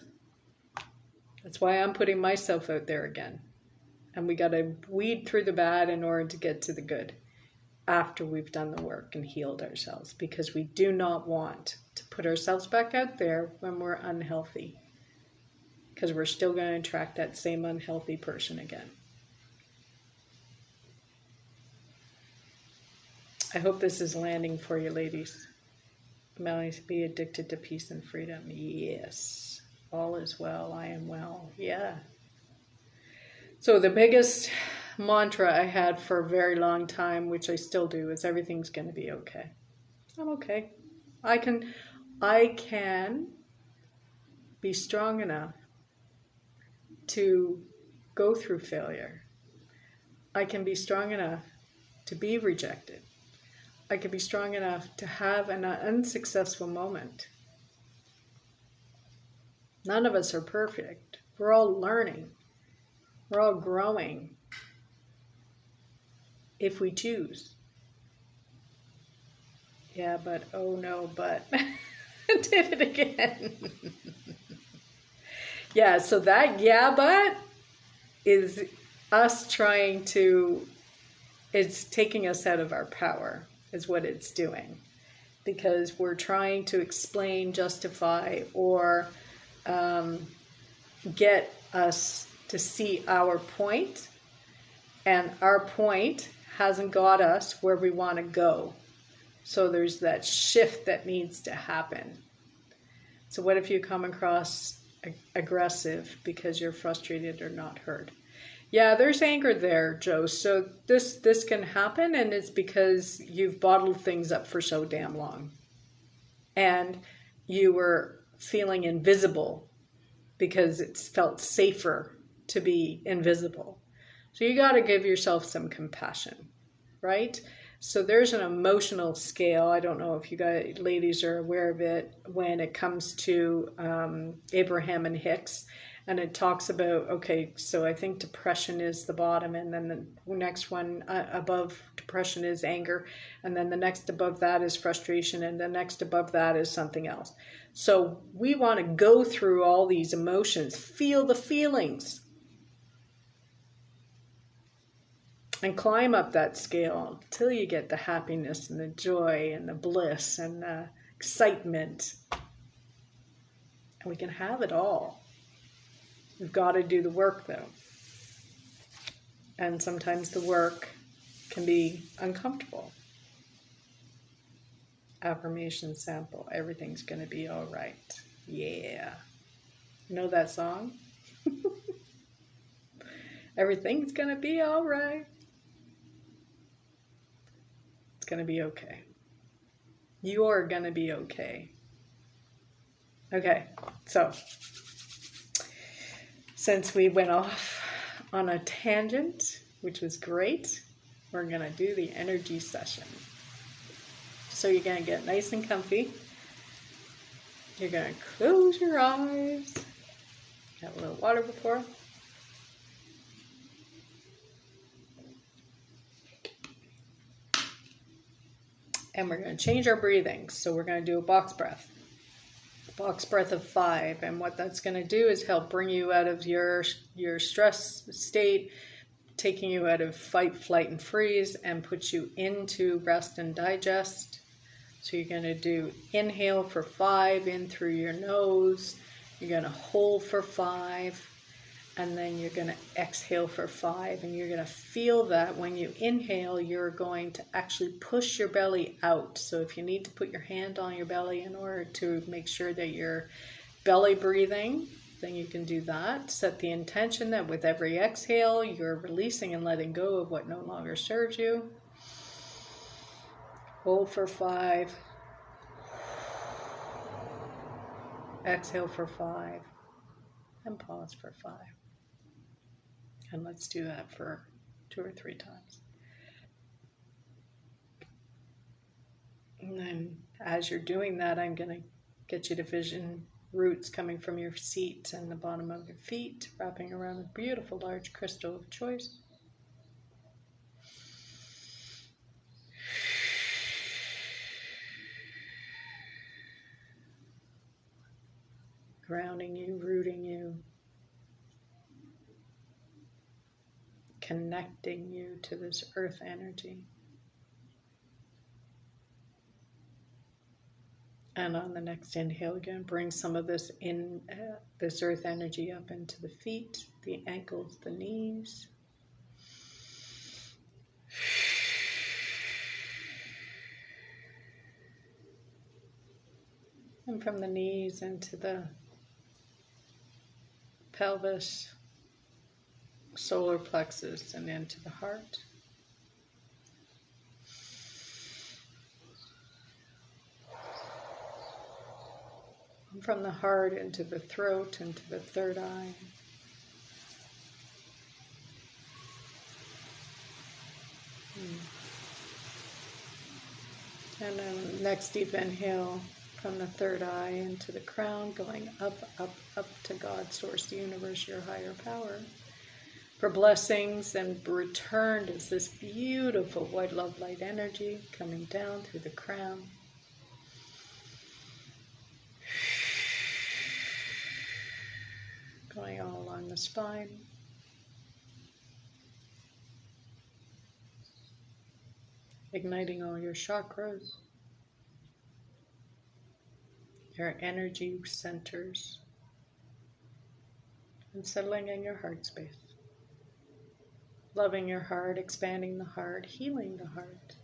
That's why I'm putting myself out there again. And we got to weed through the bad in order to get to the good after we've done the work and healed ourselves, because we do not want to put ourselves back out there when we're unhealthy, because we're still going to attract that same unhealthy person again. I hope this is landing for you, ladies. May I be addicted to peace and freedom. Yes. All is well. I am well. Yeah. So the biggest mantra I had for a very long time, which I still do, is everything's going to be okay. I'm okay. I can be strong enough to go through failure. I can be strong enough to be rejected. I can be strong enough to have an unsuccessful moment. None of us are perfect. We're all learning. We're all growing if we choose. Yeah, but oh no, but did it again. Yeah, so that yeah, but is us trying to, it's taking us out of our power, is what it's doing. Because we're trying to explain, justify, or get us to see our point, and our point hasn't got us where we want to go. So there's that shift that needs to happen. So what if you come across aggressive because you're frustrated or not heard? Yeah, there's anger there, Joe. So this can happen, and it's because you've bottled things up for so damn long. And you were feeling invisible because it's felt safer to be invisible. So you got to give yourself some compassion, right? So there's an emotional scale. I don't know if you guys, ladies, are aware of it when it comes to Abraham and Hicks. And it talks about, okay, so I think depression is the bottom, and then the next one above depression is anger, and then the next above that is frustration, and the next above that is something else. So we want to go through all these emotions, feel the feelings, and climb up that scale until you get the happiness and the joy and the bliss and the excitement. And we can have it all. We've got to do the work, though. And sometimes the work can be uncomfortable. Affirmation sample. Everything's going to be all right. Yeah. You know that song? Everything's going to be all right. It's going to be okay. You're going to be okay. Okay, so since we went off on a tangent, which was great, we're going to do the energy session. So you're going to get nice and comfy. You're going to close your eyes. Have a little water before. And we're going to change our breathing. So we're going to do a box breath. Box breath of 5. And what that's going to do is help bring you out of your stress state, taking you out of fight, flight, and freeze, and put you into rest and digest. So you're going to do inhale for 5 in through your nose. You're going to hold for 5. And then you're going to exhale for 5. And you're going to feel that when you inhale, you're going to actually push your belly out. So if you need to put your hand on your belly in order to make sure that you're belly breathing, then you can do that. Set the intention that with every exhale, you're releasing and letting go of what no longer serves you. Hold for 5. Exhale for 5. And pause for 5. And let's do that for 2 or 3 times. And then as you're doing that, I'm going to get you to vision roots coming from your seat and the bottom of your feet, wrapping around a beautiful large crystal of choice. Grounding you, rooting you, connecting you to this earth energy. And on the next inhale, you're going to bring some of this this earth energy up into the feet, the ankles, the knees. And from the knees into the pelvis, solar plexus, and into the heart. And from the heart into the throat, into the third eye. And then next deep inhale from the third eye into the crown, going up, up, up to God, Source, the universe, your higher power, for blessings, and returned as this beautiful white love light energy coming down through the crown. Going all along the spine. Igniting all your chakras, your energy centers, and settling in your heart space. Loving your heart, expanding the heart, healing the heart.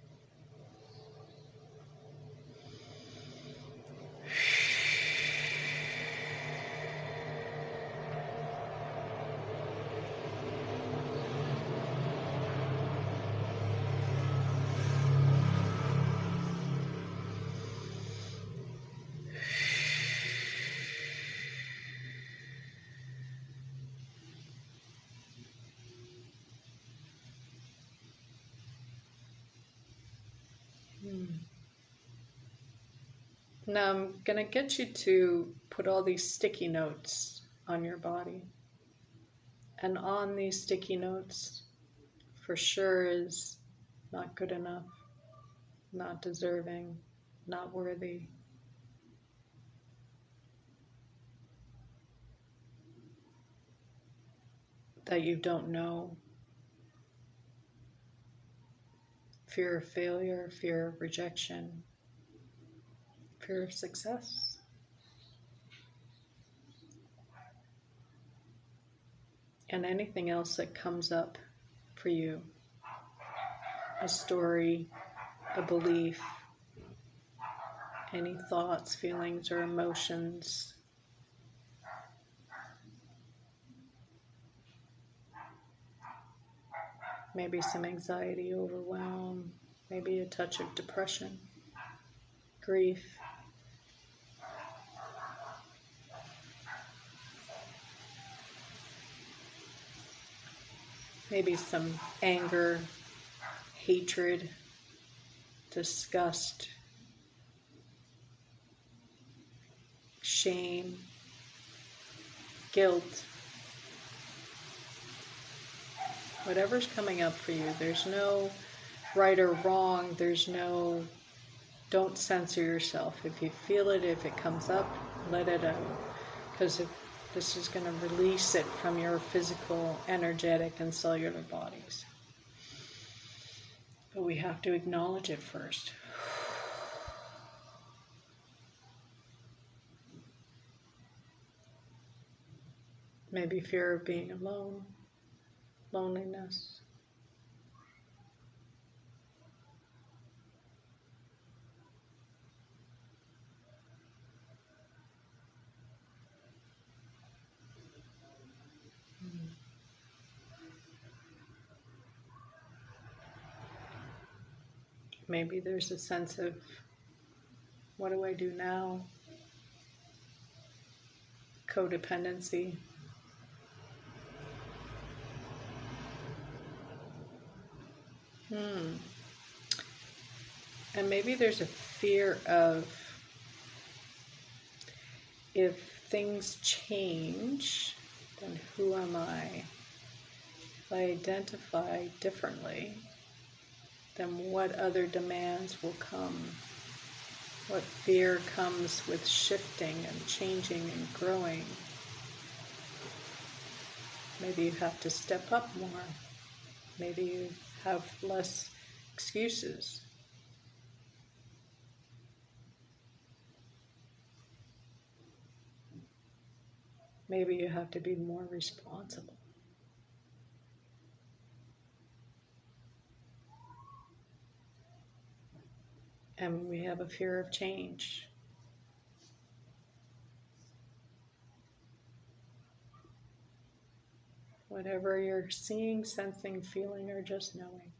Now I'm going to get you to put all these sticky notes on your body. And on these sticky notes, for sure, is not good enough, not deserving, not worthy. That you don't know. Fear of failure, fear of rejection, fear of success. And anything else that comes up for you. A story, a belief, any thoughts, feelings, or emotions. Maybe some anxiety, overwhelm, maybe a touch of depression, grief. Maybe some anger, hatred, disgust, shame, guilt. Whatever's coming up for you, there's no right or wrong, there's no, don't censor yourself. If you feel it, if it comes up, let it out. Because if this is going to release it from your physical, energetic, and cellular bodies. But we have to acknowledge it first. Maybe fear of being alone, loneliness. Maybe there's a sense of, what do I do now? Codependency. And maybe there's a fear of, if things change, then who am I? If I identify differently, then what other demands will come? What fear comes with shifting and changing and growing? Maybe you have to step up more. Maybe you have less excuses. Maybe you have to be more responsible. And we have a fear of change. Whatever you're seeing, sensing, feeling, or just knowing.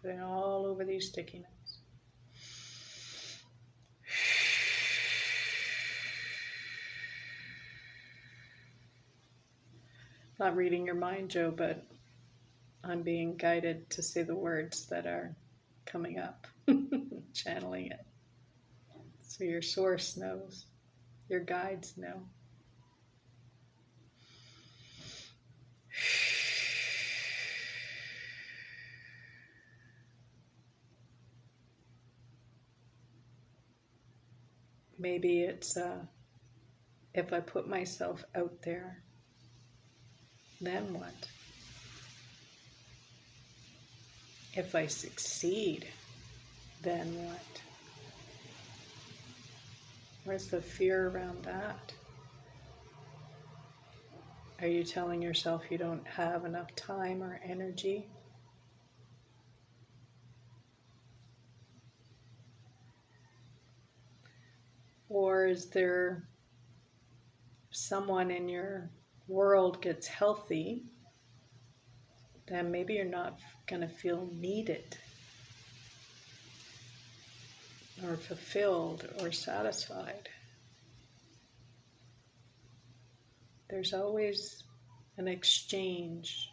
Put it all over these sticky notes. Not reading your mind, Joe, but I'm being guided to say the words that are coming up. Channeling it. So your source knows. Your guides know. Maybe it's if I put myself out there, then what? If I succeed, then what? Where's the fear around that? Are you telling yourself you don't have enough time or energy? Or is there someone in your world gets healthy, then maybe you're not going to feel needed or fulfilled or satisfied. There's always an exchange.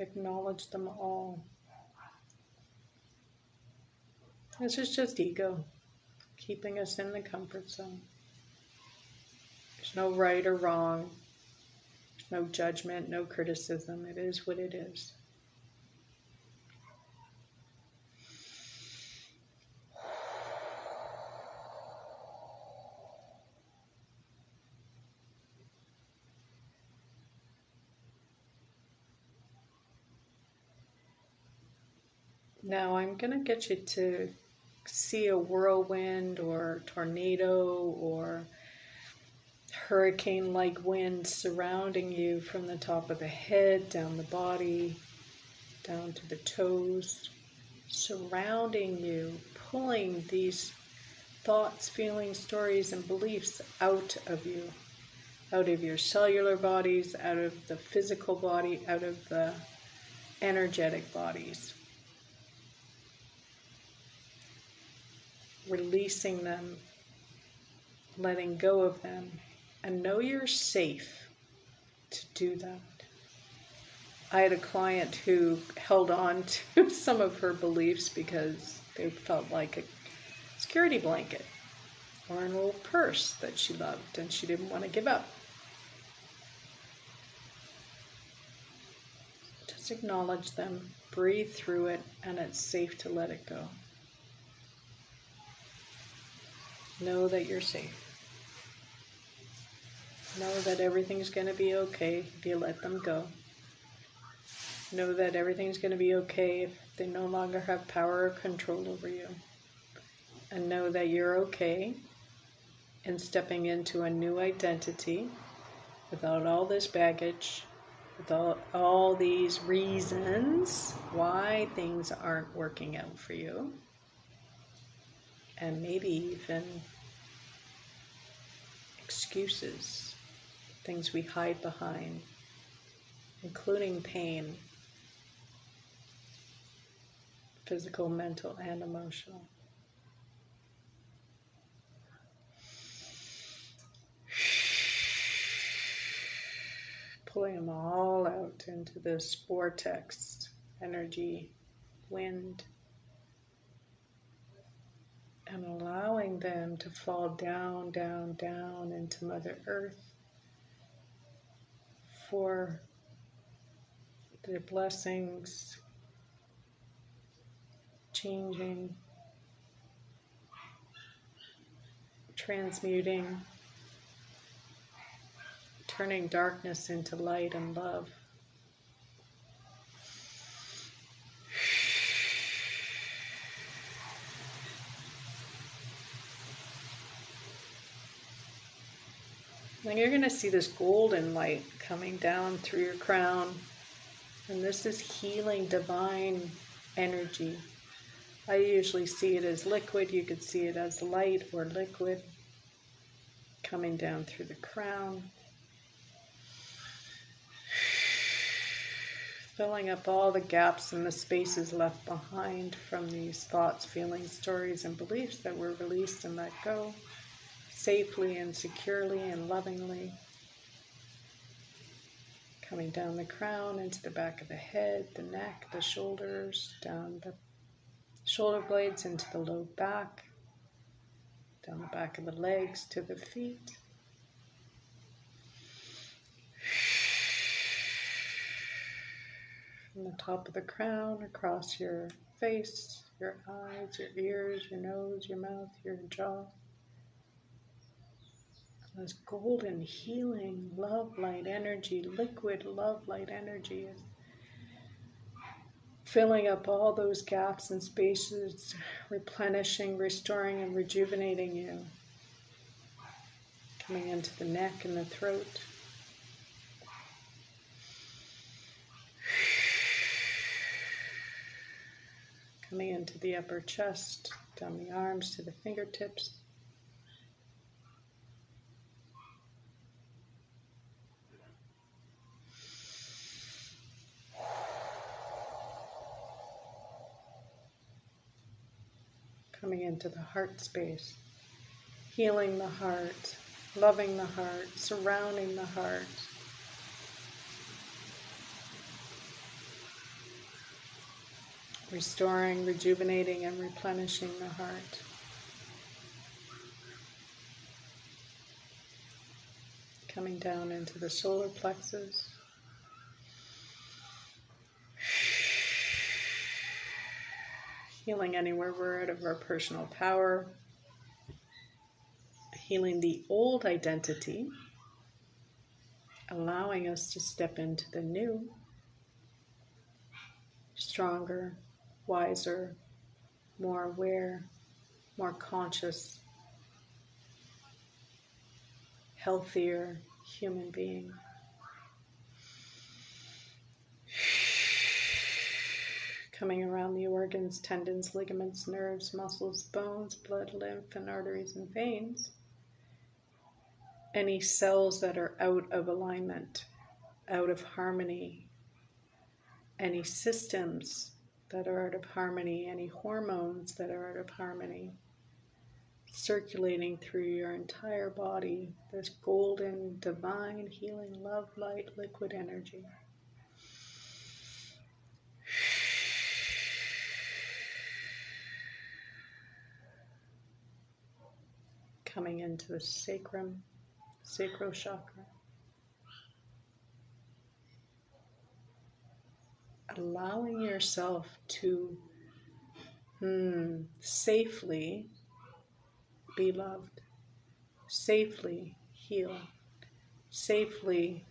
Acknowledge them all. This is just ego, keeping us in the comfort zone. There's no right or wrong. There's no judgment, no criticism. It is what it is. Now I'm going to get you to see a whirlwind or tornado or hurricane-like wind surrounding you from the top of the head, down the body, down to the toes, surrounding you, pulling these thoughts, feelings, stories, and beliefs out of you, out of your cellular bodies, out of the physical body, out of the energetic bodies. Releasing them, letting go of them, and know you're safe to do that. I had a client who held on to some of her beliefs because they felt like a security blanket or an old purse that she loved and she didn't want to give up. Just acknowledge them, breathe through it, and it's safe to let it go. Know that you're safe. Know that everything's going to be okay if you let them go. Know that everything's going to be okay if they no longer have power or control over you. And know that you're okay in stepping into a new identity without all this baggage, without all these reasons why things aren't working out for you. And maybe even excuses, things we hide behind, including pain, physical, mental, and emotional. Pulling them all out into this vortex, energy, wind, and allowing them to fall down, down, down into Mother Earth for their blessings, changing, transmuting, turning darkness into light and love. And you're going to see this golden light coming down through your crown, And this is healing divine energy. I usually see it as liquid. You could see it as light or liquid coming down through the crown. Filling up all the gaps and the spaces left behind from these thoughts, feelings, stories, and beliefs that were released and let go safely and securely and lovingly. Coming down the crown into the back of the head, the neck, the shoulders, down the shoulder blades into the low back, down the back of the legs to the feet. From the top of the crown, across your face, your eyes, your ears, your nose, your mouth, your jaw. This golden, healing, love, light energy, liquid love, light energy is filling up all those gaps and spaces, replenishing, restoring, and rejuvenating you. Coming into the neck and the throat. Coming into the upper chest, down the arms to the fingertips. Coming into the heart space, healing the heart, loving the heart, surrounding the heart. Restoring, rejuvenating, and replenishing the heart. Coming down into the solar plexus. Healing anywhere we're out of our personal power. Healing the old identity. Allowing us to step into the new. Stronger, wiser, more aware, more conscious, healthier human being. Coming around the organs, tendons, ligaments, nerves, muscles, bones, blood, lymph, and arteries and veins. Any cells that are out of alignment, out of harmony. Any systems that are out of harmony, any hormones that are out of harmony, circulating through your entire body, this golden, divine, healing, love, light, liquid energy. Coming into the sacrum, sacral chakra. Allowing yourself to safely be loved, safely heal, safely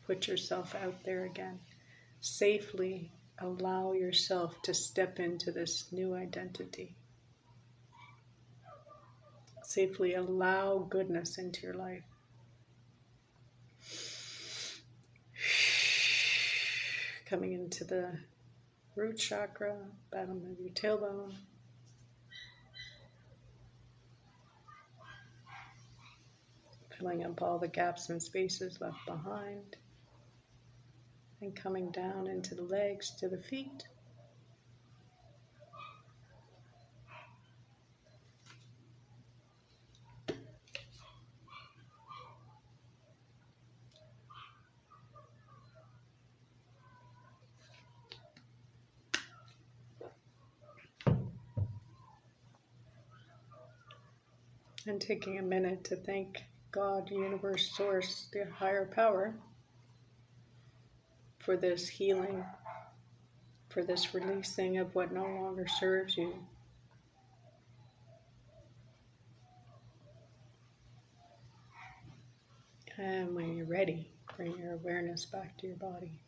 put yourself out there again, safely allow yourself to step into this new identity, safely allow goodness into your life. Coming into the root chakra, bottom of your tailbone. Filling up all the gaps and spaces left behind. And coming down into the legs to the feet. And taking a minute to thank God, universe, source, the higher power, for this healing, for this releasing of what no longer serves you. And when you're ready, bring your awareness back to your body.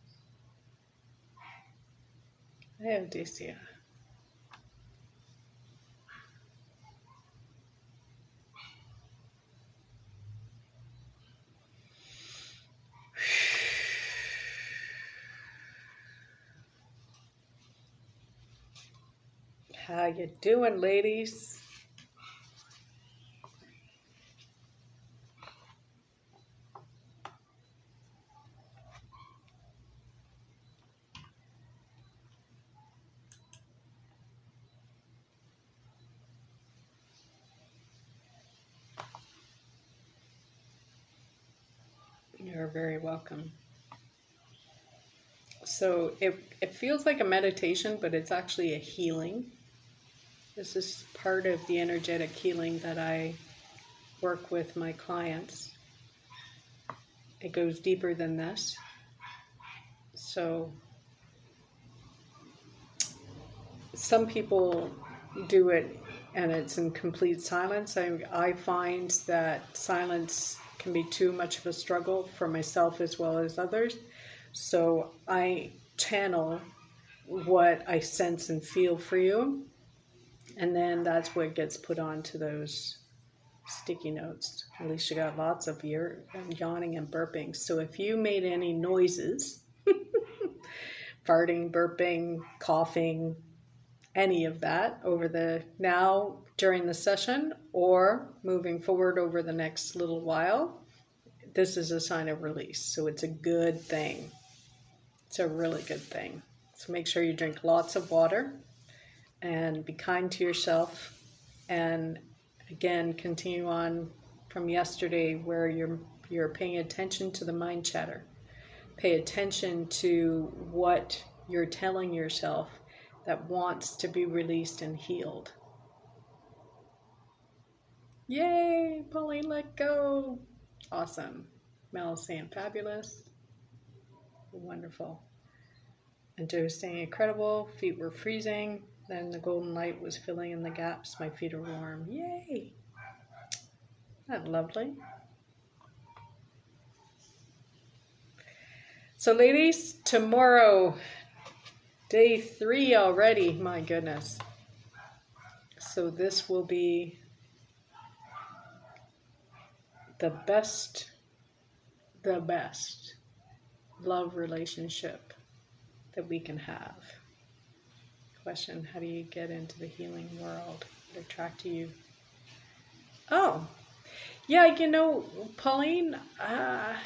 Odysseus. How you doing, ladies? You're very welcome. So it feels like a meditation, but it's actually a healing. This is part of the energetic healing that I work with my clients. It goes deeper than this. So some people do it and it's in complete silence. I find that silence can be too much of a struggle for myself as well as others. So I channel what I sense and feel for you. And then that's what gets put onto those sticky notes. At least you got lots of yawning and burping. So if you made any noises, farting, burping, coughing, any of that over the now during the session or moving forward over the next little while, this is a sign of release. So it's a good thing. It's a really good thing. So make sure you drink lots of water and be kind to yourself. And again, continue on from yesterday where you're paying attention to the mind chatter. Pay attention to what you're telling yourself that wants to be released and healed. Yay, Pauline, let go. Awesome. Mel is saying fabulous. Wonderful. And Joe saying incredible. Feet were freezing. Then the golden light was filling in the gaps. My feet are warm. Yay. That's lovely. So ladies, tomorrow, day 3 already. My goodness. So this will be the best love relationship that we can have. Question, how do you get into the healing world? What attracted you? Oh, yeah, Pauline, I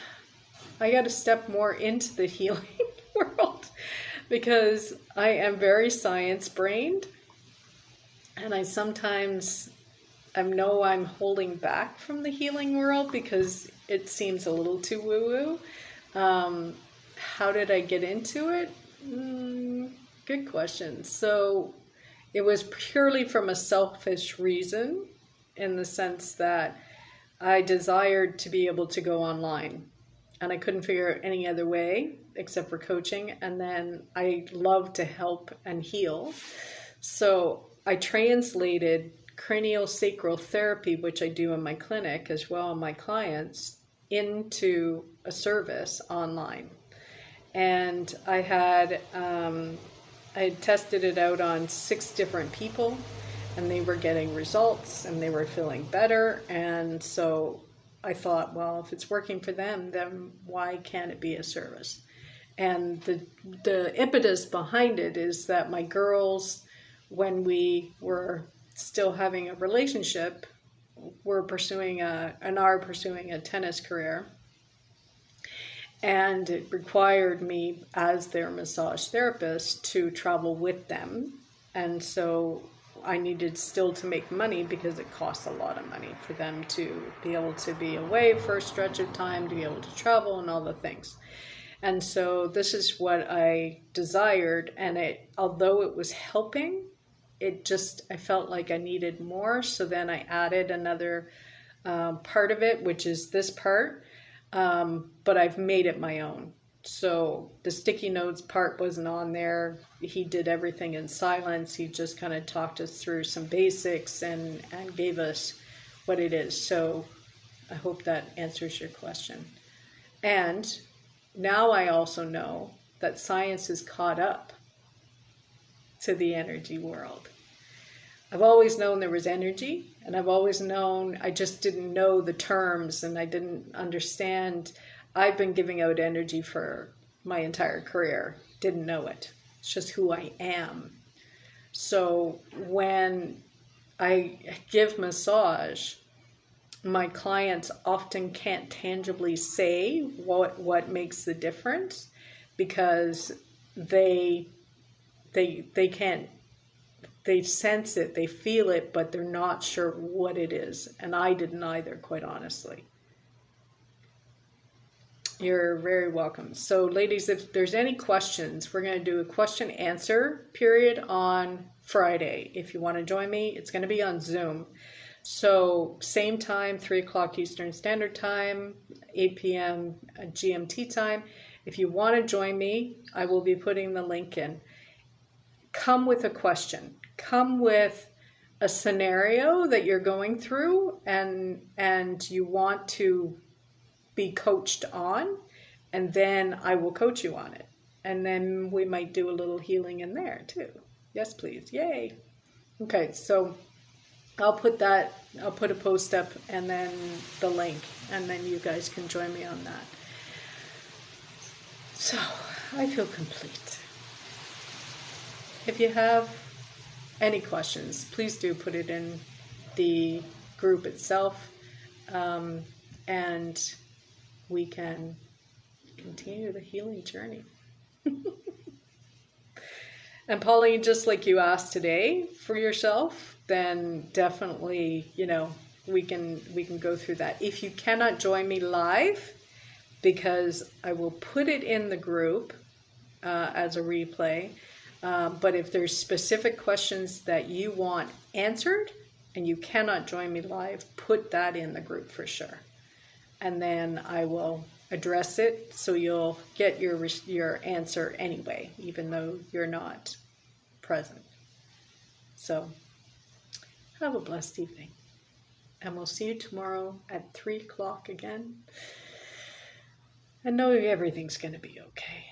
got to step more into the healing world because I am very science-brained and I sometimes know I'm holding back from the healing world because it seems a little too woo-woo. How did I get into it? Good question. So it was purely from a selfish reason in the sense that I desired to be able to go online and I couldn't figure out any other way except for coaching. And then I love to help and heal. So I translated craniosacral therapy, which I do in my clinic as well as my clients, into a service online. And I had tested it out on 6 different people and they were getting results and they were feeling better. And so I thought, well, if it's working for them, then why can't it be a service? And the impetus behind it is that my girls, when we were still having a relationship, were pursuing a tennis career. And it required me as their massage therapist to travel with them. And so I needed still to make money because it costs a lot of money for them to be able to be away for a stretch of time, to be able to travel and all the things. And so this is what I desired. And although it was helping, I felt like I needed more. So then I added another part of it, which is this part. But I've made it my own. So the sticky notes part wasn't on there. He did everything in silence. He just kind of talked us through some basics and gave us what it is. So I hope that answers your question. And now I also know that science is caught up to the energy world. I've always known there was energy, and I've always known, I just didn't know the terms and I didn't understand. I've been giving out energy for my entire career. Didn't know it. It's just who I am. So when I give massage, my clients often can't tangibly say what makes the difference, because they can't, they sense it, they feel it, but they're not sure what it is. And I didn't either, quite honestly. You're very welcome. So ladies, if there's any questions, we're going to do a question answer period on Friday. If you want to join me, it's going to be on Zoom. So same time, 3 o'clock Eastern Standard Time, 8 p.m. GMT time. If you want to join me, I will be putting the link in. Come with a question. Come with a scenario that you're going through and you want to be coached on, and then I will coach you on it. And then we might do a little healing in there too. Yes, please. Yay. Okay, so I'll put a post up and then the link, and then you guys can join me on that. So I feel complete. If you have any questions, please do put it in the group itself, and we can continue the healing journey. And Pauline, just like you asked today for yourself, then definitely, we can go through that. If you cannot join me live, because I will put it in the group as a replay, but if there's specific questions that you want answered and you cannot join me live, put that in the group for sure. And then I will address it, so you'll get your answer anyway, even though you're not present. So have a blessed evening, and we'll see you tomorrow at 3 o'clock again. And know everything's going to be okay.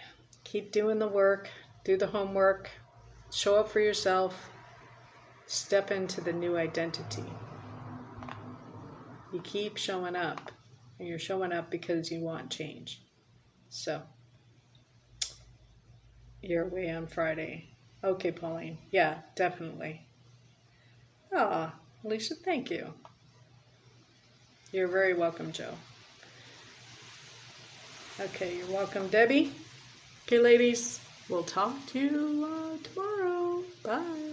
Keep doing the work, do the homework, show up for yourself, step into the new identity. You keep showing up. And you're showing up because you want change. So, you're away on Friday. Okay, Pauline. Yeah, definitely. Ah, Alicia, thank you. You're very welcome, Joe. Okay, you're welcome, Debbie. Okay, ladies, we'll talk to you tomorrow. Bye.